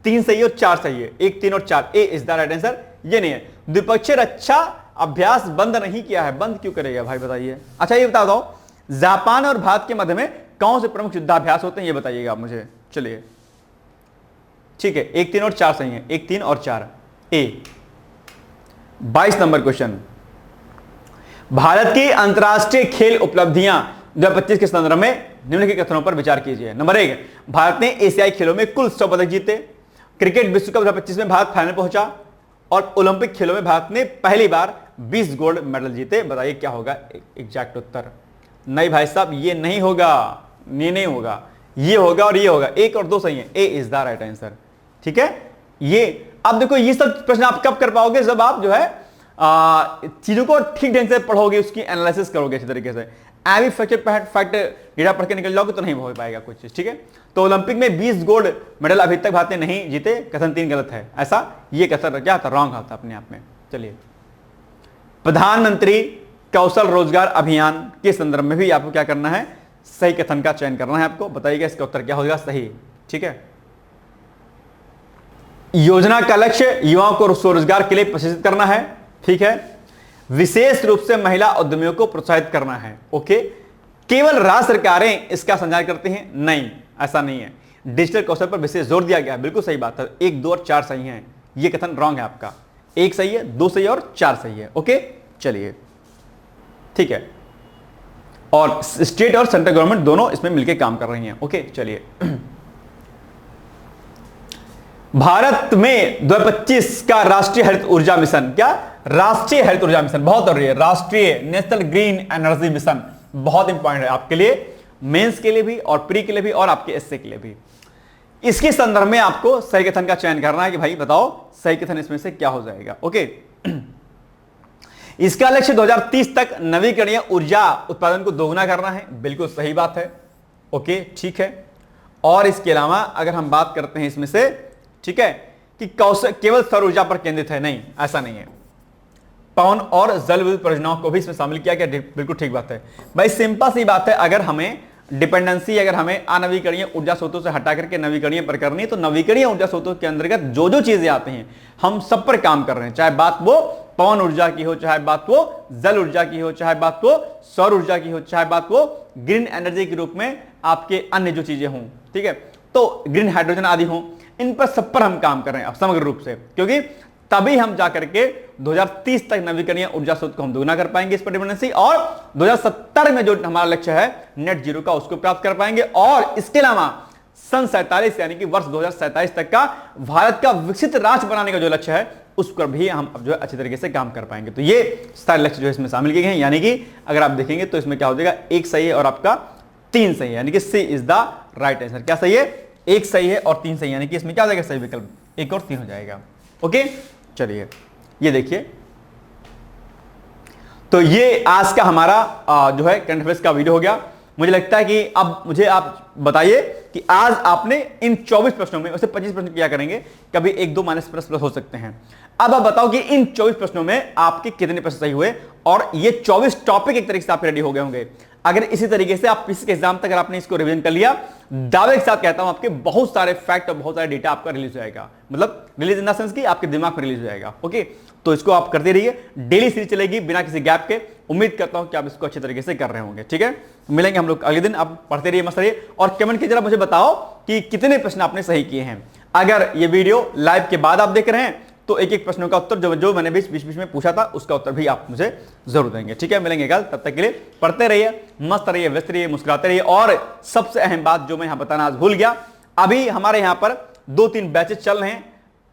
तीन सही है और चार सही है। एक, तीन और चार, ए इज द राइट आंसर। ये नहीं है। द्विपक्षीय रक्षा अभ्यास बंद नहीं किया है, बंद क्यों करेगा भाई बताइए। अच्छा ये बता दो, जापान और भारत के मध्य में कौन से प्रमुख युद्धाभ्यास होते हैं, ये बताइएगा आप मुझे। चलिए ठीक है, एक, तीन और चार सही है। एक, तीन और चार, ए। 22 नंबर क्वेश्चन, भारत की अंतरराष्ट्रीय खेल उपलब्धियां 2025 के संदर्भ में निम्नलिखित कथनों पर विचार कीजिए। नंबर 1, भारत ने एशियाई खेलों में कुल 100 पदक जीते। क्रिकेट विश्व कप 2025 में भारत फाइनल पहुंचा और ओलंपिक खेलों में भारत ने पहली बार 20 गोल्ड मेडल जीते। बताइए क्या होगा एग्जैक्ट उत्तर? नहीं भाई साहब, ये नहीं होगा, ये नहीं होगा, ये होगा और ये होगा। एक और दो सही है, ए इज द राइट आंसर, ठीक है। ये अब देखो, ये सब प्रश्न आप कब कर पाओगे? जब आप जो है चीजों को ठीक ढंग से पढ़ोगे, उसकी एनालिसिस करोगे अच्छी तरीके से। एवी फैक्ट डेटा पढ़ के निकल जाओगे तो नहीं हो पाएगा कुछ चीज, ठीक है। तो ओलंपिक में 20 गोल्ड मेडल अभी तक भारत ने नहीं जीते, कथन 3 गलत है। ऐसा ये कथन क्या था? रॉन्ग था अपने आप में। चलिए, प्रधानमंत्री कौशल रोजगार अभियान के संदर्भ में भी आपको क्या करना है? सही कथन का चयन करना है आपको। बताइएगा इसका उत्तर क्या होगा? सही, ठीक है। योजना का लक्ष्य युवाओं को स्वरोजगार के लिए प्रशिक्षित करना है, ठीक है। विशेष रूप से महिला उद्यमियों को प्रोत्साहित करना है, ओके। केवल राज्य सरकारें इसका संचालन करती हैं? नहीं, ऐसा नहीं है। डिजिटल कौशल पर विशेष जोर दिया गया है, बिल्कुल सही बात है। 1, 2 और 4 सही हैं। ये कथन रॉन्ग है आपका। 1 सही है, 2 सही है और 4 सही है, ओके। चलिए ठीक है। और स्टेट और सेंट्रल गवर्नमेंट दोनों इसमें मिलकर काम कर रही हैं, ओके। चलिए, भारत में 2025 का राष्ट्रीय हरित ऊर्जा मिशन, क्या राष्ट्रीय हरित ऊर्जा मिशन बहुत जरूरी है। राष्ट्रीय नेशनल ग्रीन एनर्जी मिशन बहुत इंपॉर्टेंट है आपके लिए, मेंस के लिए भी और प्री के लिए भी और आपके एसए के लिए भी। इसके संदर्भ में आपको सही कथन का चयन करना है कि भाई बताओ सही कथन इसमें से क्या हो जाएगा, ओके। इसका लक्ष्य 2030 तक नवीकरणीय ऊर्जा उत्पादन को दोगुना करना है, बिल्कुल सही बात है, ओके, ठीक है। और इसके अलावा अगर हम बात करते हैं इसमें से, ठीक है, कि कौशल केवल सौर ऊर्जा पर केंद्रित है, नहीं, ऐसा नहीं है। पवन और जल विद्युत परियोजनाओं को भी इसमें शामिल किया गया, बिल्कुल ठीक बात है भाई। सिंपल सी बात है, अगर हमें डिपेंडेंसी, अगर हमें अनवीकरणीय ऊर्जा स्रोतों से हटा करके नवीकरणीय पर करनी है, तो नवीकरणीय ऊर्जा स्रोतों के अंतर्गत जो जो चीजें आती हैं हम सब पर काम कर रहे हैं। चाहे बात वो पवन ऊर्जा की हो, चाहे बात वो जल ऊर्जा की हो, चाहे बात वो सौर ऊर्जा की हो, चाहे बात वो ग्रीन एनर्जी के रूप में आपके अन्य जो चीजें हों, ठीक है, तो ग्रीन हाइड्रोजन आदि हों, इन पर सब पर हम काम कर रहे हैं समग्र रूप से, क्योंकि तभी हम जाकर के 2030 तक नवीकरणीय ऊर्जा स्रोत को हम दोगुना कर पाएंगे इस पर डिपेंडेंसी, और 2070 में जो हमारा लक्ष्य है नेट जीरो का, उसको प्राप्त कर पाएंगे। और इसके अलावा सन 47 यानी कि वर्ष 2047 तक का भारत का विकसित राष्ट्र बनाने का जो लक्ष्य है उस पर भी हम अब जो है अच्छी तरीके से काम कर पाएंगे। तो ये सारे लक्ष्य जो है इसमें शामिल किए गए हैं, यानी कि अगर आप देखेंगे तो इसमें क्या हो जाएगा, 1 सही है और आपका 3 सही है, यानी कि सी इज द राइट आंसर। क्या सही है? 1 सही है और 3 सही, यानी कि इसमें क्या हो जाएगा सही विकल्प 1 और 3 हो जाएगा, ओके। चलिए ये देखिए, तो ये आज का हमारा जो है करंट अफेयर्स का वीडियो हो गया। मुझे लगता है कि अब मुझे आप बताइए कि आज आपने इन 24 प्रश्नों में, वैसे 25 प्रश्न किया करेंगे, कभी 1-2 माइनस प्लस हो सकते हैं। अब आप बताओ कि इन 24 प्रश्नों में आपके कितने प्रश्न सही हुए, और ये 24 टॉपिक एक तरीके से आपके रेडी हो गए होंगे। अगर इसी तरीके से आप किसी के एग्जाम तक अगर आपने इसको रिवीजन कर लिया, दावे के साथ कहता हूं आपके बहुत सारे फैक्ट और बहुत सारे डेटा आपका रिलीज हो जाएगा, मतलब रिलीज इन द सेंस कि आपके दिमाग में रिलीज हो जाएगा, ओके। तो इसको आप करते रहिए, डेली सीरीज चलेगी बिना किसी गैप के। उम्मीद करता हूं कि आप इसको अच्छे तरीके से कर रहे होंगे, ठीक है। मिलेंगे हम लोग अगले दिन, आप पढ़ते रहिए, मस्त रहिए, और कमेंट कीजिए, जरा मुझे बताओ कि कितने प्रश्न आपने सही किए हैं। अगर ये वीडियो लाइव के बाद आप देख रहे हैं तो एक एक प्रश्नों का उत्तर जो मैंने बीच में पूछा था उसका उत्तर भी आप मुझे जरूर देंगे, ठीक है। मिलेंगे कल, तब तक के लिए पढ़ते रहिए, मस्त रहिए, व्यस्त रहिए, मुस्कुराते रहिए। और सबसे अहम बात जो मैं यहां बताना आज भूल गया, अभी हमारे यहां पर 2-3 बैचेस चल रहे हैं।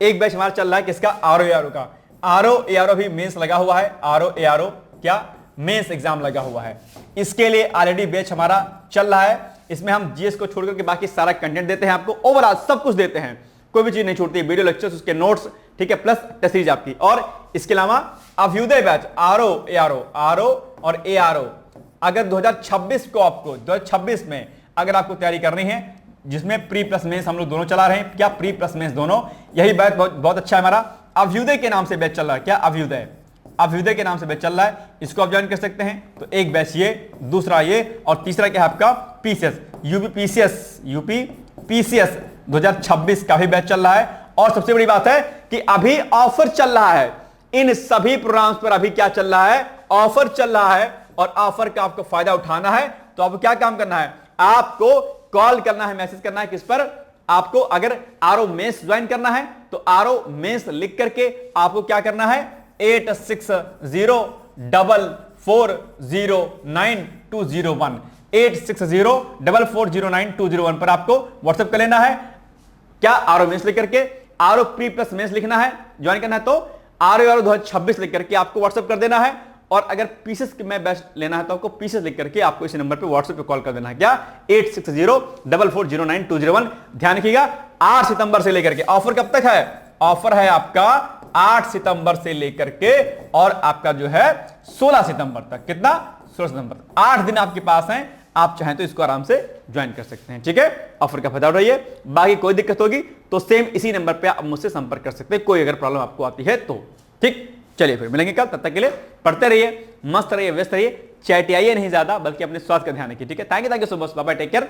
एक बैच हमारा चल रहा है किसका, RO का, RO भी मेंस लगा हुआ है, RO क्या मेंस एग्जाम लगा हुआ है, इसके लिए ऑलरेडी बैच हमारा चल रहा है। इसमें हम जीएस को छोड़कर के बाकी सारा कंटेंट देते हैं आपको, ओवरऑल सब कुछ देते हैं, कोई भी चीज नहीं छूटती, वीडियो लेक्चर्स, उसके नोट्स, ठीक है, प्लस टेस्ट सीरीज आपकी। और इसके अलावा अभ्युदय बैच आरओ और एआरओ, अगर 2026 को आपको 2026 में अगर आपको तैयारी करनी है, जिसमें प्री प्लस मेंस हम लोग दोनों चला रहे हैं, क्या प्री प्लस मेंस दोनों, यही बैच बहुत अच्छा है हमारा। अभ्युदय के नाम से बैच चल रहा है, क्या अभ्युदय के नाम से बैच चल रहा है, इसको आप ज्वाइन कर सकते हैं। तो एक बैच ये, दूसरा ये, और तीसरा क्या है आपका पीसीएस, यूपी पीसीएस 2026 का भी बैच चल रहा है। और सबसे बड़ी बात है कि अभी ऑफर चल रहा है इन सभी प्रोग्राम्स पर, अभी क्या चल रहा है, ऑफर चल रहा है, और ऑफर का आपको फायदा उठाना है तो आपको क्या काम करना है, आपको कॉल करना है, मैसेज करना है, किस पर, आपको अगर आरओ मेंस ज्वाइन करना है तो आरओ मेंस लिख करके आपको क्या करना है 8604409201 8604409201 पर आपको व्हाट्सएप कर लेना है। क्या आरओ मेंस लिख करके, आरओ प्री प्लस मेंस लिखना है, ज्वाइन करना है तो आरओ 2026 लिख करके आपको व्हाट्सएप कर देना है। और अगर पीसेस में बैच लेना है तो आपको पीसेस लिख करके आपको इसी नंबर पे व्हाट्सएप पे कॉल कर देना है, क्या 8604409201। ध्यान रखिएगा 8 सितंबर से लेकर के, ऑफर कब तक है, ऑफर है आपका 8 सितंबर से लेकर के और आपका जो है 16 सितंबर तक, कितना 16 सितंबर तक, 8 दिन आपके पास हैं, आप चाहें तो इसको आराम से ज्वाइन कर सकते हैं, ठीक है। ऑफर का फायदा उठाइए, बाकी कोई दिक्कत होगी तो सेम इसी नंबर पे आप मुझसे संपर्क कर सकते हैं, कोई अगर प्रॉब्लम आपको आती है तो, ठीक। चलिए फिर मिलेंगे कल, तब तक के लिए पढ़ते रहिए, मस्त रहिए, व्यस्त रहिए, चैटियाइए नहीं ज्यादा, बल्कि अपने स्वास्थ्य का ध्यान रखिए, ठीक है। Thank you so much, bye bye, take care,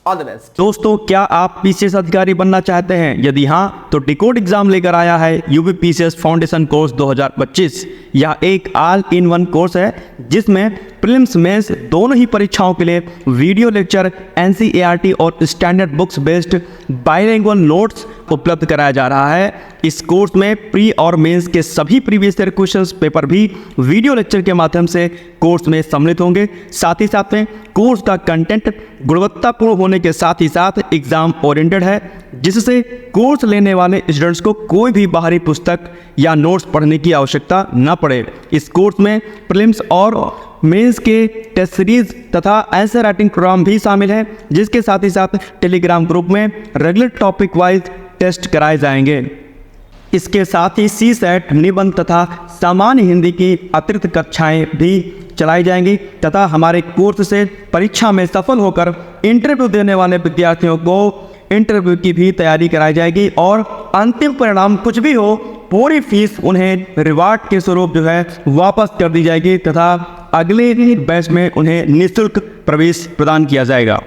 all the best. दोस्तों, क्या आप पीसीएस अधिकारी बनना चाहते हैं? यदि हाँ, तो डिकोड एग्जाम लेकर आया है यूपी पीसीएस फाउंडेशन कोर्स 2025। यह एक ऑल इन वन कोर्स है जिसमें प्रीलिम्स मेंस दोनों ही परीक्षाओं के लिए वीडियो लेक्चर, एनसीईआरटी और standard books based bilingual notes उपलब्ध कराया जा रहा है। इस कोर्स में प्री और मेंस के सभी प्रीवियस ईयर क्वेश्चंस पेपर भी वीडियो लेक्चर के माध्यम से कोर्स में सम्मिलित होंगे। साथ ही साथ में कोर्स का कंटेंट गुणवत्तापूर्ण होने के साथ ही साथ एग्जाम ओरिएंटेड है, जिससे कोर्स लेने वाले स्टूडेंट्स को कोई भी बाहरी पुस्तक या नोट्स पढ़ने की आवश्यकता न पड़े। इस कोर्स में प्रीलिम्स और मेंस के टेस्ट सीरीज तथा आंसर राइटिंग प्रोग्राम भी शामिल है, जिसके साथ ही साथ टेलीग्राम ग्रुप में रेगुलर टॉपिक वाइज टेस्ट कराए जाएंगे। इसके साथ ही सीसेट, निबंध तथा सामान्य हिंदी की अतिरिक्त कक्षाएं भी चलाई जाएंगी तथा हमारे कोर्स से परीक्षा में सफल होकर इंटरव्यू देने वाले विद्यार्थियों को इंटरव्यू की भी तैयारी कराई जाएगी और अंतिम परिणाम कुछ भी हो, पूरी फीस उन्हें रिवार्ड के स्वरूप जो है वापस कर दी जाएगी तथा अगले बैच में उन्हें निःशुल्क प्रवेश प्रदान किया जाएगा।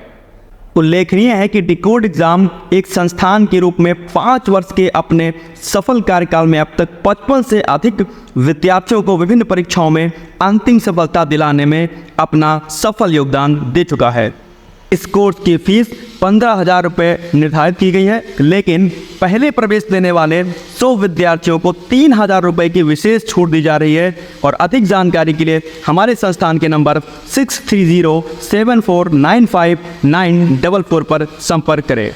उल्लेखनीय है कि डिकोड एग्जाम एक संस्थान के रूप में 5 वर्ष के अपने सफल कार्यकाल में अब तक 55 से अधिक विद्यार्थियों को विभिन्न परीक्षाओं में अंतिम सफलता दिलाने में अपना सफल योगदान दे चुका है। इस कोर्स की फीस 15,000 रुपये निर्धारित की गई है, लेकिन पहले प्रवेश लेने वाले 100 विद्यार्थियों को 3,000 रुपये की विशेष छूट दी जा रही है। और अधिक जानकारी के लिए हमारे संस्थान के नंबर 6307495944 पर संपर्क करें।